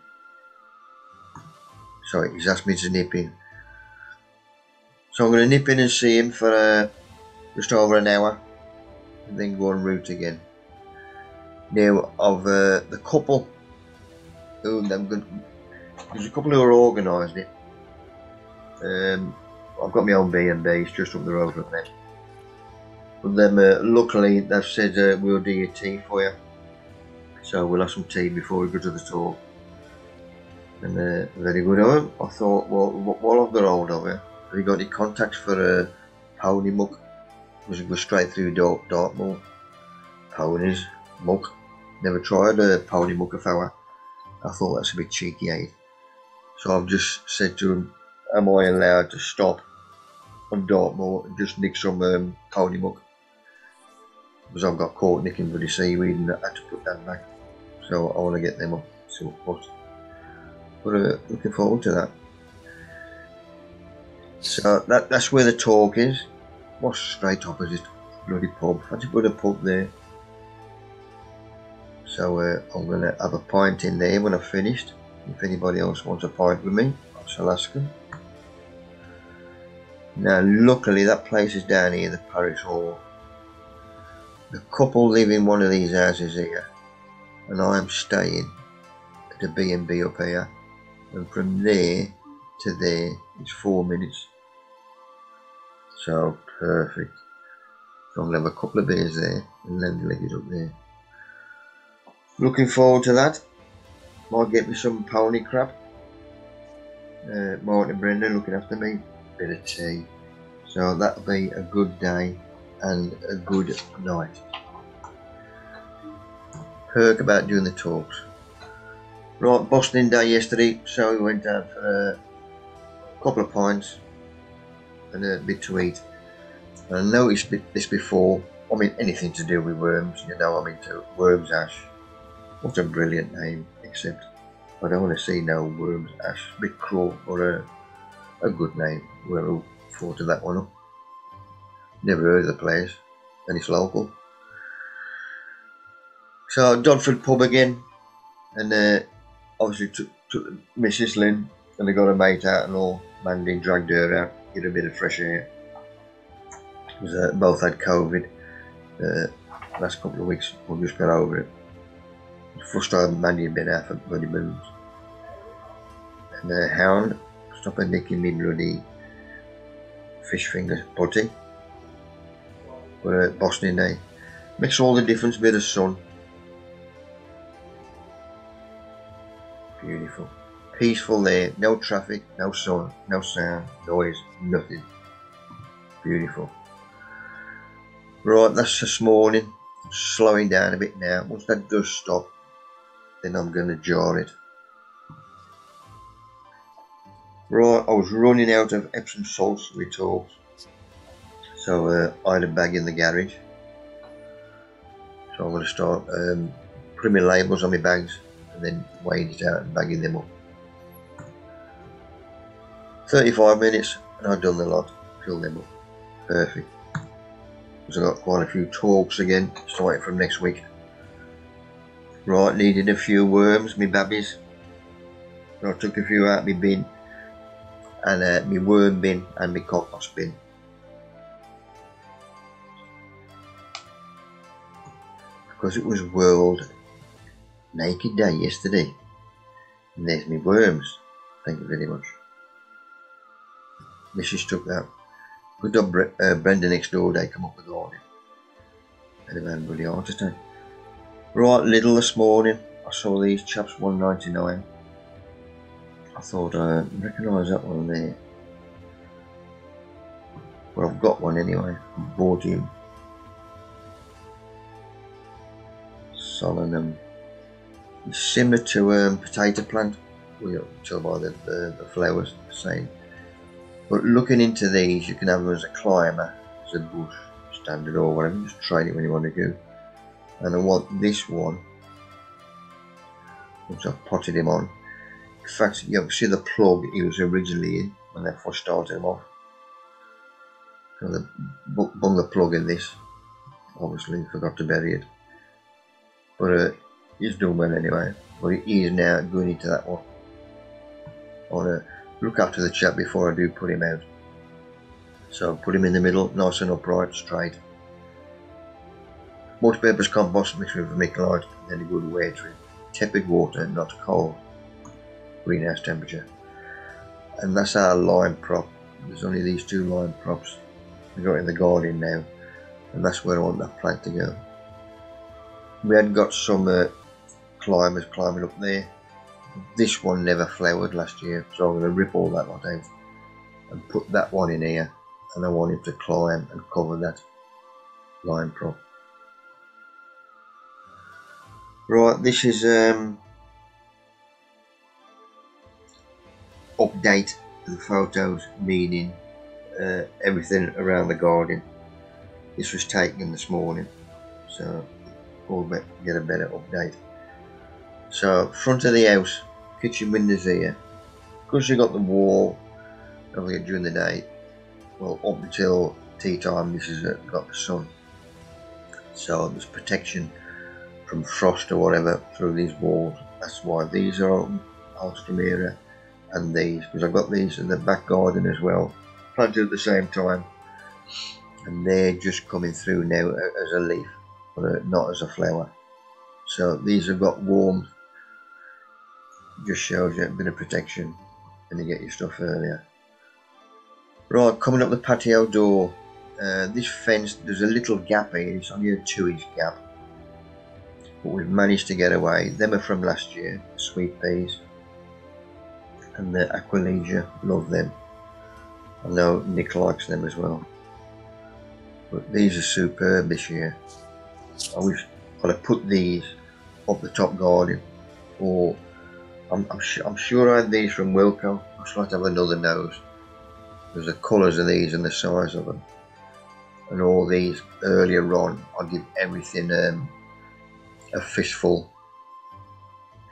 So he's asked me to nip in. So I'm going to nip in and see him for just over an hour. And then go en route again. Now, of the couple who there's a couple who are organising it. I've got my own B&B, it's just up the road from them. But then, luckily, they've said we'll do your tea for you. So we'll have some tea before we go to the talk. And very good of him. I thought, well, while I've got hold of you, have you got any contacts for pony muck? Was it go straight through Dartmoor? Ponies, muck. Never tried a pony muck before. I thought that's a bit cheeky, eh? So I've just said to him, am I allowed to stop on Dartmoor and just nick some pony muck? Because I've got caught nicking bloody seaweed and I had to put that back. So I want to get them up, see what. But looking forward to that. So that's where the talk is. What's straight opposite bloody pub? I just put a pub there. So I'm going to have a pint in there when I've finished. If anybody else wants a pint with me, I shall ask them. Now luckily that place is down here, the Parish Hall. The couple live in one of these houses here. And I am staying at a B&B up here. And from there to there is 4 minutes. So perfect. So I'm going to have a couple of beers there and then leg it up there. Looking forward to that. Might get me some pony crab. Martin and Brenda looking after me. Bit of tea. So that'll be a good day and a good night. Perk about doing the talks. Right, Boston Day yesterday, so we went out for a couple of pints and a bit to eat. And I noticed this before. I mean, anything to do with worms, you know, I'm into Worms Ash. What a brilliant name, except I don't want to see no Worms Ash. A bit cruel, or a good name. We'll thought of that one up. Never heard of the place, and it's local. So Dodford pub again, and obviously took Mrs. Lynn, and they got a mate out and all. Mandy dragged her out, get a bit of fresh air. Because both had COVID. Last couple of weeks, we'll just get over it. First time Mandy had been out for bloody moons. And Hound stopped nicking me bloody fish fingers putty. But Boston Day makes all the difference. Bit of sun, beautiful, peaceful there. No traffic, no sun, no sound, noise, nothing. Beautiful. Right, that's this morning. Slowing down a bit now. Once that does stop, then I'm going to jar it. Right, I was running out of Epsom salts with talks. So I had a bag in the garage. So I'm going to start putting my labels on my bags and then weighing it out and bagging them up. 35 minutes and I've done the lot. Fill them up. Perfect. Because I've got quite a few talks again, starting from next week. Right, needed a few worms, me babbies. So I took a few out of my bin. And my worm bin and my compost bin. Because it was World Naked Day yesterday. And there's my worms. Thank you very much. Mrs. took that. Good job, Brenda next door, they come up with all it. Had a bloody heart attack. Right, Lidl this morning. I saw these chaps $1.99. I thought I recognise that one there. Well, I've got one anyway. I bought him. Solanum It's similar to potato plant. We don't tell by the flowers the same. But looking into these, you can have them as a climber, as a bush, standard or whatever. Just trade it when you want to go. And I want this one, which I've potted him on. In fact, you can see the plug he was originally in when they first started him off. So they bung the plug in this. Obviously, forgot to bury it. But he's done well anyway. But he is now going into that one. I want to look after the chap before I do put him out. So put him in the middle, nice and upright, straight. Multi-purpose compost mixed with vermiculite, and then a good watering. Tepid water, not cold. Greenhouse temperature. And that's our lime prop. There's only these 2 lime props we got in the garden now, and that's where I want that plant to go. We had got some climbers climbing up there. This one never flowered last year, so I'm going to rip all that lot out and put that one in here, and I want it to climb and cover that lime prop. Right, this is update the photos, meaning everything around the garden. This was taken this morning, so we'll get a better update. So front of the house, kitchen windows here, because you got the wall over here during the day, well up until tea time this has got the sun, so there's protection from frost or whatever through these walls. That's why these are open, Alstroemeria, and these, because I've got these in the back garden as well, planted at the same time, and they're just coming through now as a leaf, but not as a flower. So these have got warmth, just shows you a bit of protection when you get your stuff earlier. Right, coming up the patio door, this fence, there's a little gap here, it's only a 2-inch gap, but we've managed to get away. Them are from last year, the sweet peas and the Aquilegia, love them. I know Nick likes them as well, but these are superb this year. I wish I'd have put these up the top garden, or I'm sure I had these from Wilco. I'd like to have another nose. There's the colours of these and the size of them, and all these earlier on I'd give everything a fistful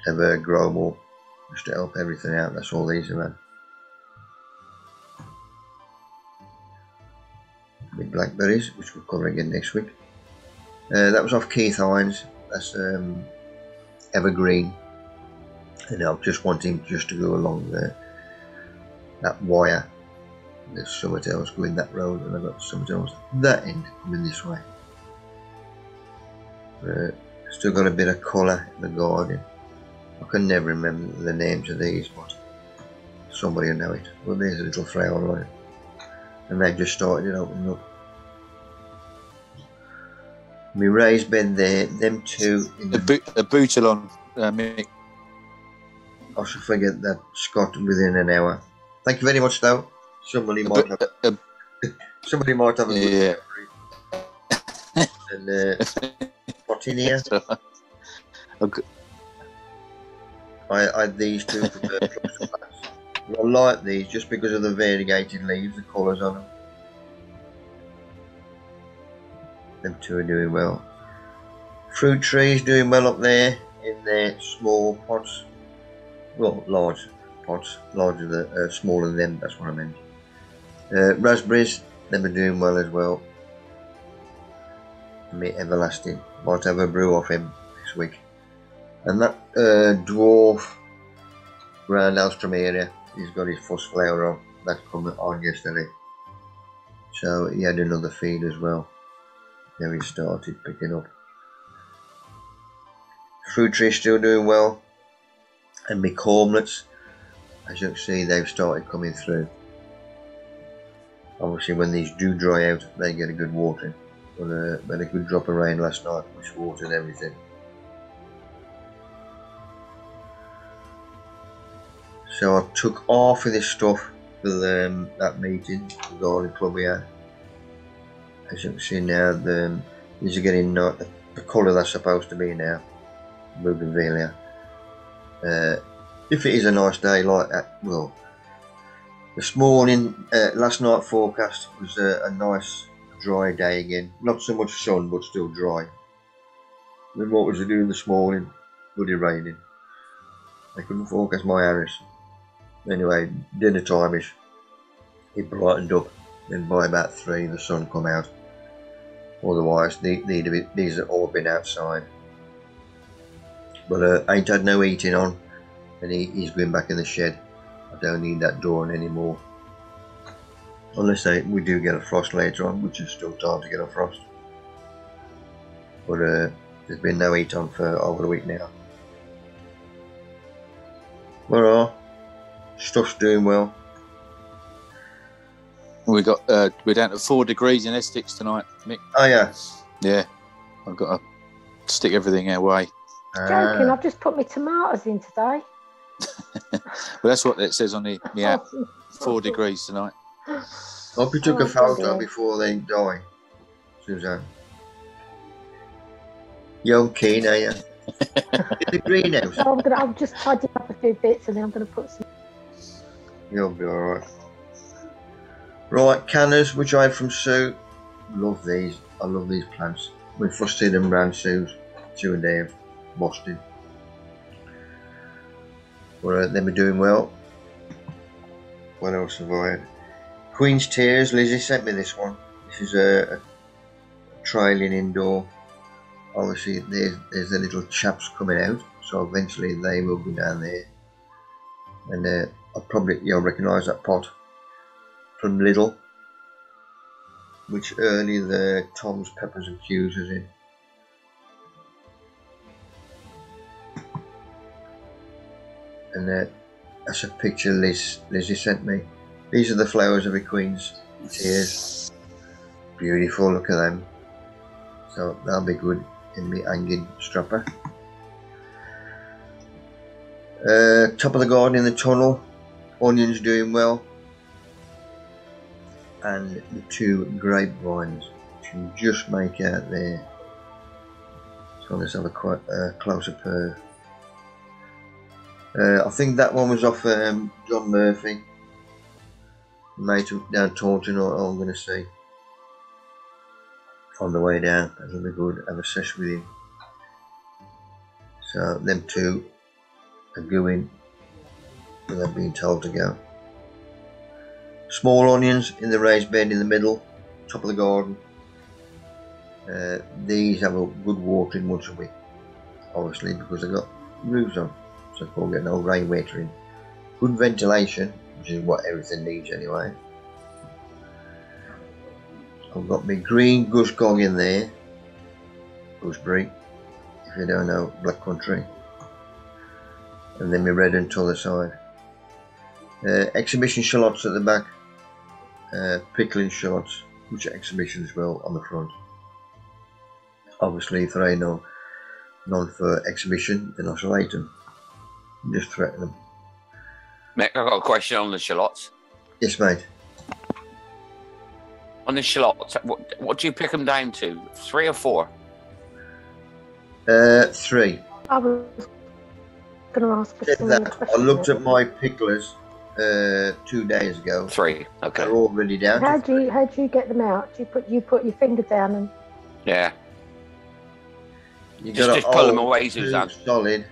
of grow more, just to help everything out. That's all these are had. The Blackberries, which we'll cover again next week. That was off Keith Hines. That's evergreen, and I just want him just to go along that wire. There's somewhere else going that road, and I've got somewhere else that end coming this way. Still got a bit of colour in the garden. I can never remember the names of these, but somebody will know it. Well, there's a little flower on it, and they've just started it opening up. My raised bed there, them 2 in the Boutilon, Mick. I shall forget that, Scott, within an hour. Thank you very much, though. Somebody might have a good memory. And what's in here? Okay. I had these 2 from the I like these just because of the variegated leaves, the colours on them. Them 2 are doing well. Fruit trees doing well up there in their small pots. Well, large pots, larger than smaller than them. That's what I meant. Raspberries, them are doing well as well. Me everlasting, might have a brew off him this week. And that dwarf round Alstroemeria, he's got his first flower on. That come on yesterday. So he had another feed as well. Now he started picking up. Fruit trees still doing well. And my cormlets, as you can see, they've started coming through. Obviously when these do dry out, they get a good watering. But had a good drop of rain last night, which watered everything. So I took half of this stuff for that meeting, the garden club we had. As you can see now, these are getting the colour they're supposed to be now, Bougainvillea. if it is a nice day like that, well, this morning, last night forecast was a nice dry day again. Not so much sun, but still dry. Then what was it doing this morning? Bloody raining. I couldn't forecast my Harris. Anyway, dinner time-ish, it brightened up. Then by about 3, the sun come out. Otherwise, these have all been outside. But I ain't had no heating on, and he's going back in the shed. I don't need that door on anymore. Unless we do get a frost later on, which is still time to get a frost. But there's been no heat on for over a week now. Well, stuff's doing well. We're down to 4 degrees in Essex tonight, Mick. Oh yeah. Yeah. I've got to stick everything away. Joking, I've just put my tomatoes in today. Well, that's what it says on the app. 4 degrees tonight. Hope you took a photo before they die, Suzanne. You're keen, are you? In the greenhouse. So I'll just tidy up a few bits and then I'm going to put some. You'll be alright. Right, canners, which I had from Sue. Love these. I love these plants. We first see them around Sue and Dave, Boston. Well, they were doing well. What else have I had? Queen's Tears. Lizzie sent me this one. This is a trailing indoor. Obviously, there's the little chaps coming out, so eventually they will go down there. And you'll recognise that pot from Lidl, which early the Tom's Peppers and Q's is in. And that's a picture Lizzie sent me. These are the flowers of the Queen's Tears. Beautiful, look at them. So that'll be good in the hanging strapper. Top of the garden in the tunnel. Onions doing well. And the 2 grapevines, which you can just make out there. So let's have a quite closer pair. I think that one was off John Murphy. Mate down Taunton, I'm going to see. On the way down, that'll be good. Have a sesh with him. So them 2 are going without being told to go. Small onions in the raised bed in the middle, top of the garden. These have a good watering once a week, obviously because they've got roofs on, so can't get no rain water in. Good ventilation, which is what everything needs anyway. I've got my green gush gog in there, gooseberry, if you don't know, black country, and then my red and t'other side. Exhibition shallots at the back, pickling shallots, which are exhibition as well on the front. Obviously, if there ain't none for exhibition, then I shall eat them. Just threaten them. Mick, I've got a question on the shallots. Yes, mate. On the shallots, what do you pick them down to? 3 or 4? 3. I was going to ask for some questions. I looked at my picklers 2 days ago. 3, okay. They're already down. How do you get them out? Do you put your finger down and? Yeah. You just pull them away, Suzanne. Solid,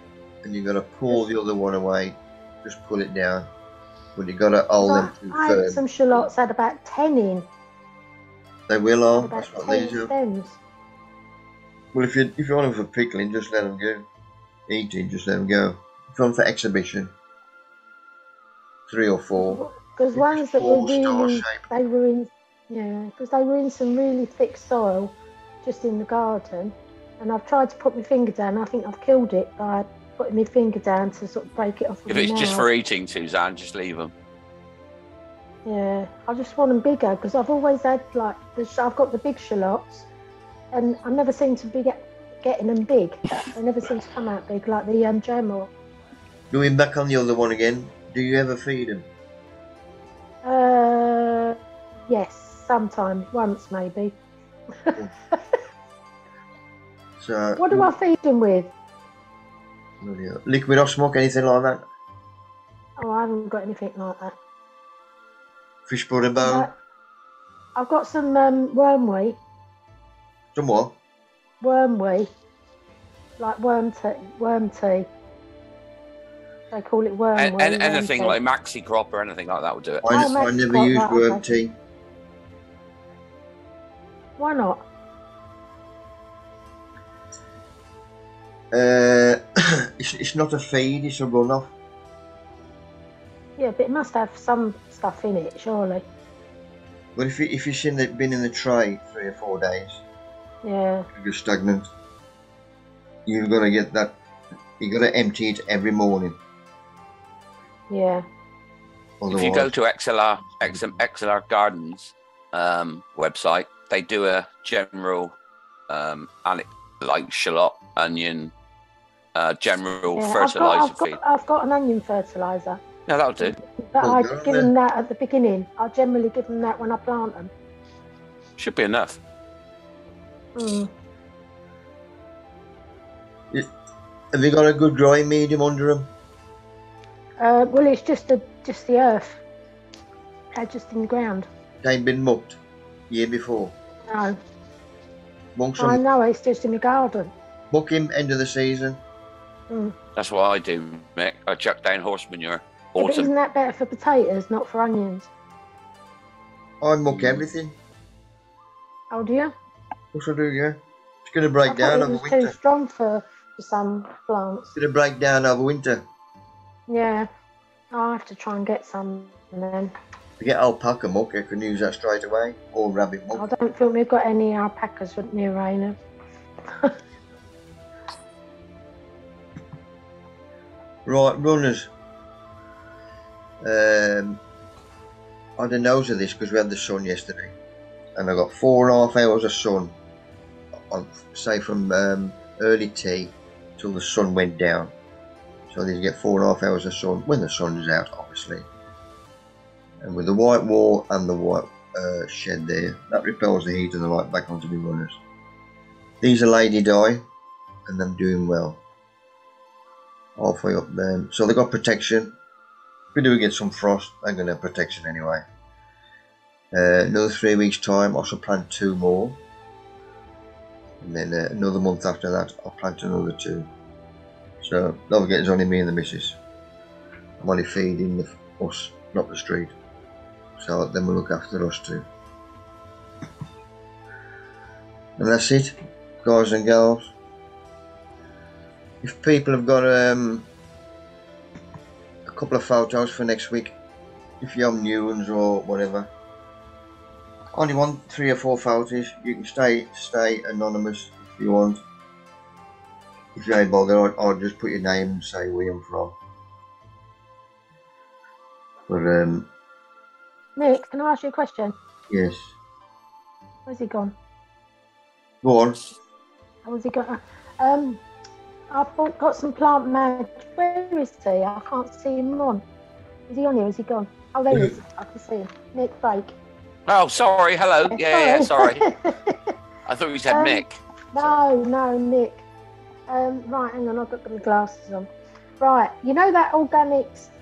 and you got to pull the other one away. Just pull it down. But you got to hold them too I firm. had some shallots had about 10 in. They will are. About That's what 10 these do. stems. Well, if you want them for pickling, just let them go. Eating, just let them go. If you want for exhibition, 3 or 4. Because ones that were 4-star really, shape. they were in, because they were in some really thick soil, just in the garden, and I've tried to put my finger down. I think I've killed it by putting my finger down to sort of break it off. If it's just for eating, Suzanne, just leave them. Yeah, I just want them bigger because I've always had I've got the big shallots, and I never seem to be getting them big. They never seem to come out big like the gem or. Going back on the other one again, do you ever feed them? Yes, sometimes, once maybe. So What do I feed them with? Bloody hell. Liquid or smoke, anything like that? Oh, I haven't got anything like that. Fish butter bone? No. I've got some wormwee. Some what? Wormwee. Like worm tea. They call it wormwee. Anything like maxi crop or anything like that would do it. I never use worm tea. Why not? It's not a feed, it's a runoff. Yeah, but it must have some stuff in it, surely. But if it's been in the tray 3 or 4 days, yeah, it's stagnant. You've got to get that. You've got to empty it every morning. Yeah. If you go to XLR Gardens website, they do a general like shallot, onion, general fertilizer feed. I've got an onion fertilizer. Yeah, that'll do. But I give them that at the beginning. I generally give them that when I plant them. Should be enough. Mm. Have you got a good dry medium under them? Well, it's just the earth. They're just in the ground. They ain't been mucked year before. No. I know, it's just in the garden. Muck him end of the season. Mm. That's what I do, Mick. I chuck down horse manure. Yeah, but isn't that better for potatoes, not for onions? I muck everything. Oh, do you? Of course I do, yeah. It's going to break down over winter. It's too strong for some plants. It's going to break down over winter. Yeah. I'll have to try and get some then. If you get alpaca muck, you can use that straight away. Or rabbit muck. I don't think we've got any alpacas near Rainer. Right, runners. I had a nose of this because we had the sun yesterday. And I got 4.5 hours of sun. Say from early tea till the sun went down. So these get 4.5 hours of sun when the sun is out, obviously. And with the white wall and the white shed there, that repels the heat and the light back onto the runners. These are Lady Di, and them doing well. Halfway up them, so they got protection. If we do get some frost, they're going to have protection anyway. Another 3 weeks time, I shall plant 2 more. And then another month after that, I'll plant another 2. So don't forget, it's only me and the missus. I'm only feeding us, not the street. So then we'll look after us too. And that's it, guys and girls. If people have got a couple of photos for next week, if you have new ones or whatever, only want 3 or 4 photos. You can stay anonymous if you want. If you ain't bothered, I'll just put your name and say where I'm from. But Nick, can I ask you a question? yes. Where's he gone? Go on. Where's he gone? I've got some plant magic. Where is he? I can't see him on. Is he on here? Is he gone? Oh, there he is. I can see him. Nick Blake. Oh, sorry. Hello. Yeah, sorry. I thought you said Mick. No, Nick. Right, hang on. I've got my glasses on. Right, you know that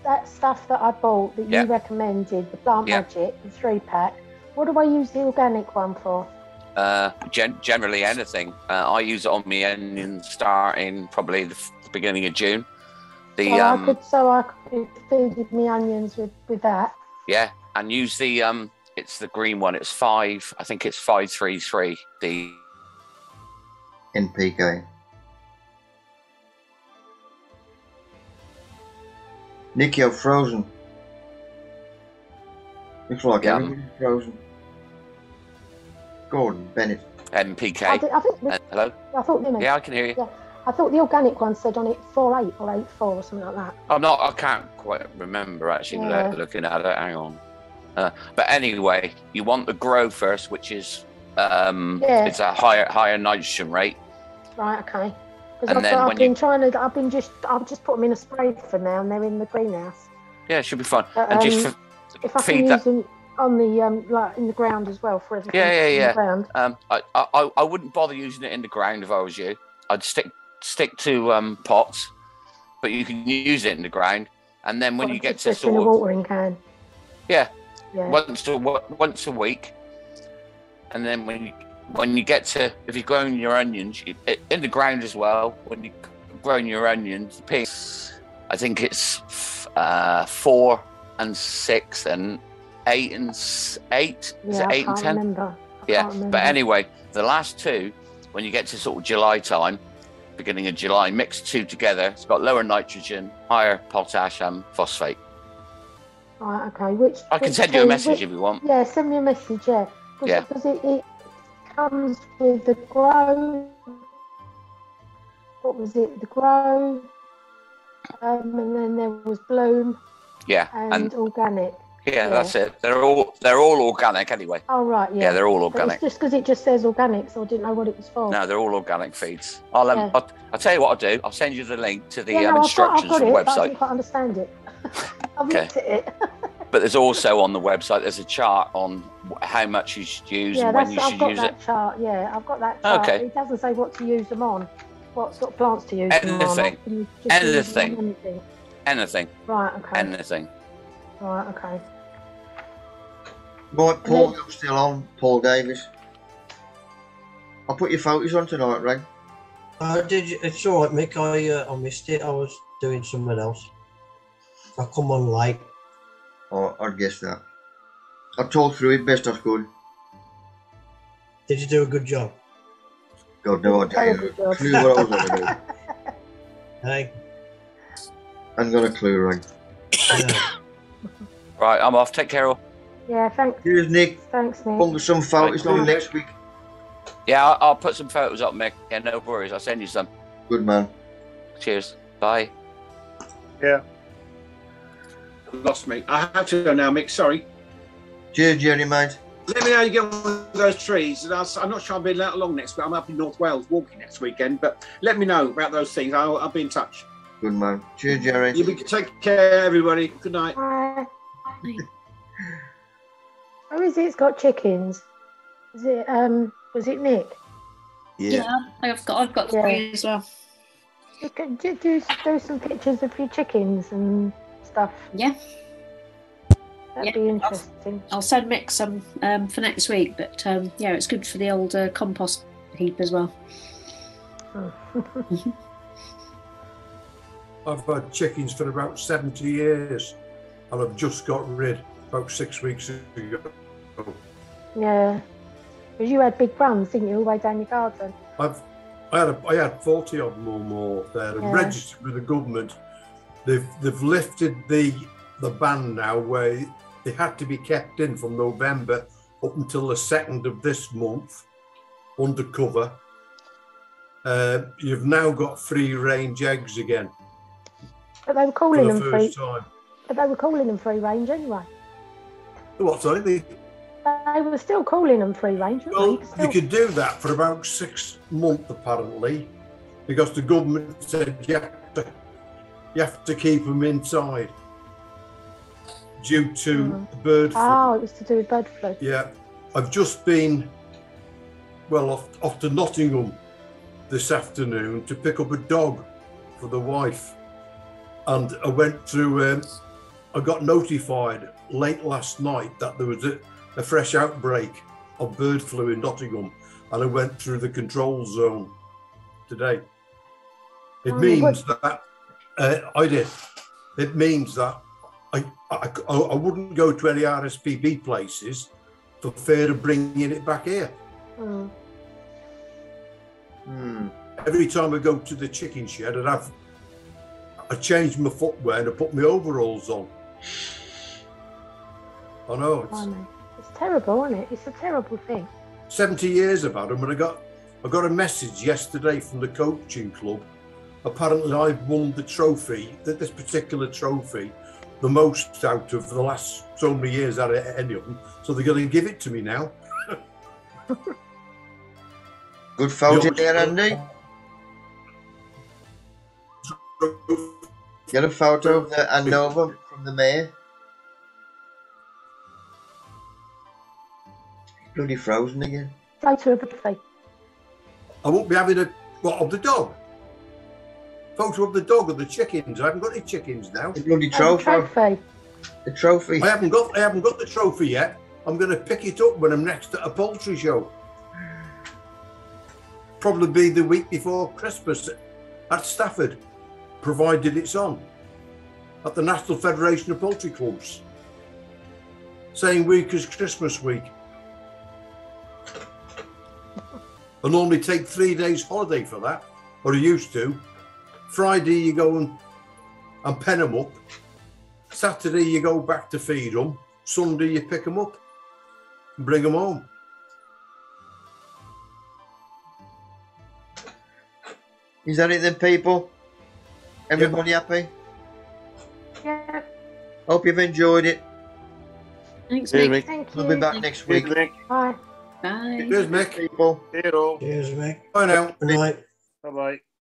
that stuff that I bought that you recommended, the Plant Magic, the 3-pack. What do I use the organic one for? Generally anything. I use it on my onions starting probably the beginning of June. So I could feed my onions with that. Yeah, and use the it's the green one. It's 5. I think it's 533. The NPK. Nick, you're frozen. Looks like everybody's frozen. Gordon Bennett. NPK. I think hello? I thought yeah, I can hear you. Yeah, I thought the organic one said on it 4.8 or 8.4 or something like that. I can't quite remember actually looking at it. Hang on. But anyway, you want the grow first, which is it's a higher nitrogen rate. Right. Okay. Because I've just put them in a spray for now, and they're in the greenhouse. Yeah, it should be fun. But, and just if I can use them on the like in the ground as well for everything. In the ground. I wouldn't bother using it in the ground if I was you. I'd stick to pots, but you can use it in the ground. And then when you get to just in a watering can. Yeah. Yeah. Once a week. And then when you get to, if you've grown your onions in the ground as well, when you've grown your onions, I think it's 4 and 6 and 8 and 8. Yeah, Is it 8 and 10? Remember. Yeah. But anyway, the last two, when you get to sort of July time, beginning of July, mix 2 together. It's got lower nitrogen, higher potash and phosphate. Right, okay. I can send you a message if you want. Yeah, send me a message, yeah. Yeah. Because it comes with the grow. What was it? The grow. And then there was bloom. Yeah. And organic. Yeah, that's it. They're all organic anyway. Oh right, yeah. Yeah, they're all organic. But it's just because it just says organic, so I didn't know what it was for. No, they're all organic feeds. I'll tell you what I'll do. I'll send you the link to the instructions I've got from the it, website. But I didn't quite understand it. I've looked at it. But there's also on the website, there's a chart on how much you should use and when you should use it. I've got that chart. Yeah, I've got that chart. Okay. It doesn't say what to use them on. What sort of plants to use them on. Anything. Right. Okay. Anything. Right. Okay. Right, Paul, you're still on. Paul Davis. I'll put your photos on tonight, Ray. Did you? It's all right, Mick. I missed it. I was doing something else. I come on late. Oh, I'd guess that. I talked through it best I could. Did you do a good job? God, no idea. Clue what I was going to do. Hey. I haven't got a clue, Ray. Right, I'm off. Take care all. Yeah, thanks. Cheers, Nick. Thanks, Nick. Put some photos on next week. Yeah, I'll put some photos up, Mick. Yeah, no worries. I'll send you some. Good man. Cheers. Bye. Yeah. Lost me. I have to go now, Mick. Sorry. Cheers, Jerry, mate. Let me know how you get on with those trees. And I'm not sure I'll be let along next week. I'm up in North Wales walking next weekend. But let me know about those things. I'll be in touch. Good man. Cheers, Jerry. Take care, everybody. Good night. Bye. Oh, is it? It's got chickens. Is it? Was it Nick? Yeah, I've got 3 as well. You can do some pictures of your chickens and stuff. Yeah. That'd be interesting. I'll send Mick some for next week, but yeah, it's good for the old compost heap as well. I've had chickens for about 70 years and I've just got rid about 6 weeks ago. Yeah. Because you had big runs, didn't you, all the way down your garden? I had 40 of them or more there and registered with the government. They've lifted the ban now where they had to be kept in from November up until the 2nd of this month under cover. You've now got free range eggs again. But they were calling for the them first free. time. But they were calling them free range anyway. What, sorry? They were still calling them free range. Well, you could do that for about 6 months apparently, because the government said you have to keep them inside due to bird flu. Oh, it was to do with bird flu. Yeah, I've just been off to Nottingham this afternoon to pick up a dog for the wife, and I went through. I got notified late last night that there was a fresh outbreak of bird flu in Nottingham, and I went through the control zone today. It means that I did. It means that I wouldn't go to any RSPB places for fear of bringing it back here. Every time I go to the chicken shed, I change my footwear and I put my overalls on. I know it's terrible, isn't it? It's a terrible thing. 70 years I've had them, and I got a message yesterday from the coaching club. Apparently, I've won the trophy, this particular trophy, the most out of the last so many years out of any of them. So they're going to give it to me now. Good photo there, Andy. Get a photo of the Andover from the mayor. Bloody frozen again. Photo of the tree. I won't be having of the dog. photo of the dog or the chickens. I haven't got any chickens now. The bloody Oh, trophy. The trophy. I haven't got the trophy yet. I'm going to pick it up when I'm next at a poultry show. Probably be the week before Christmas at Stafford, provided it's on at the National Federation of Poultry Clubs. Same week as Christmas week. I normally take 3 days holiday for that, or I used to. Friday you go and pen them up. Saturday you go back to feed them. Sunday you pick them up and bring them home. Is that it then, people? Everybody happy? Yeah. Hope you've enjoyed it. Thanks, Cheers, Mick. Mick. Thank you. We'll be back next week. Mick. Bye. Bye. Cheers, Mick. People. See you all. Cheers, Mick. Bye now. Good night. Bye bye.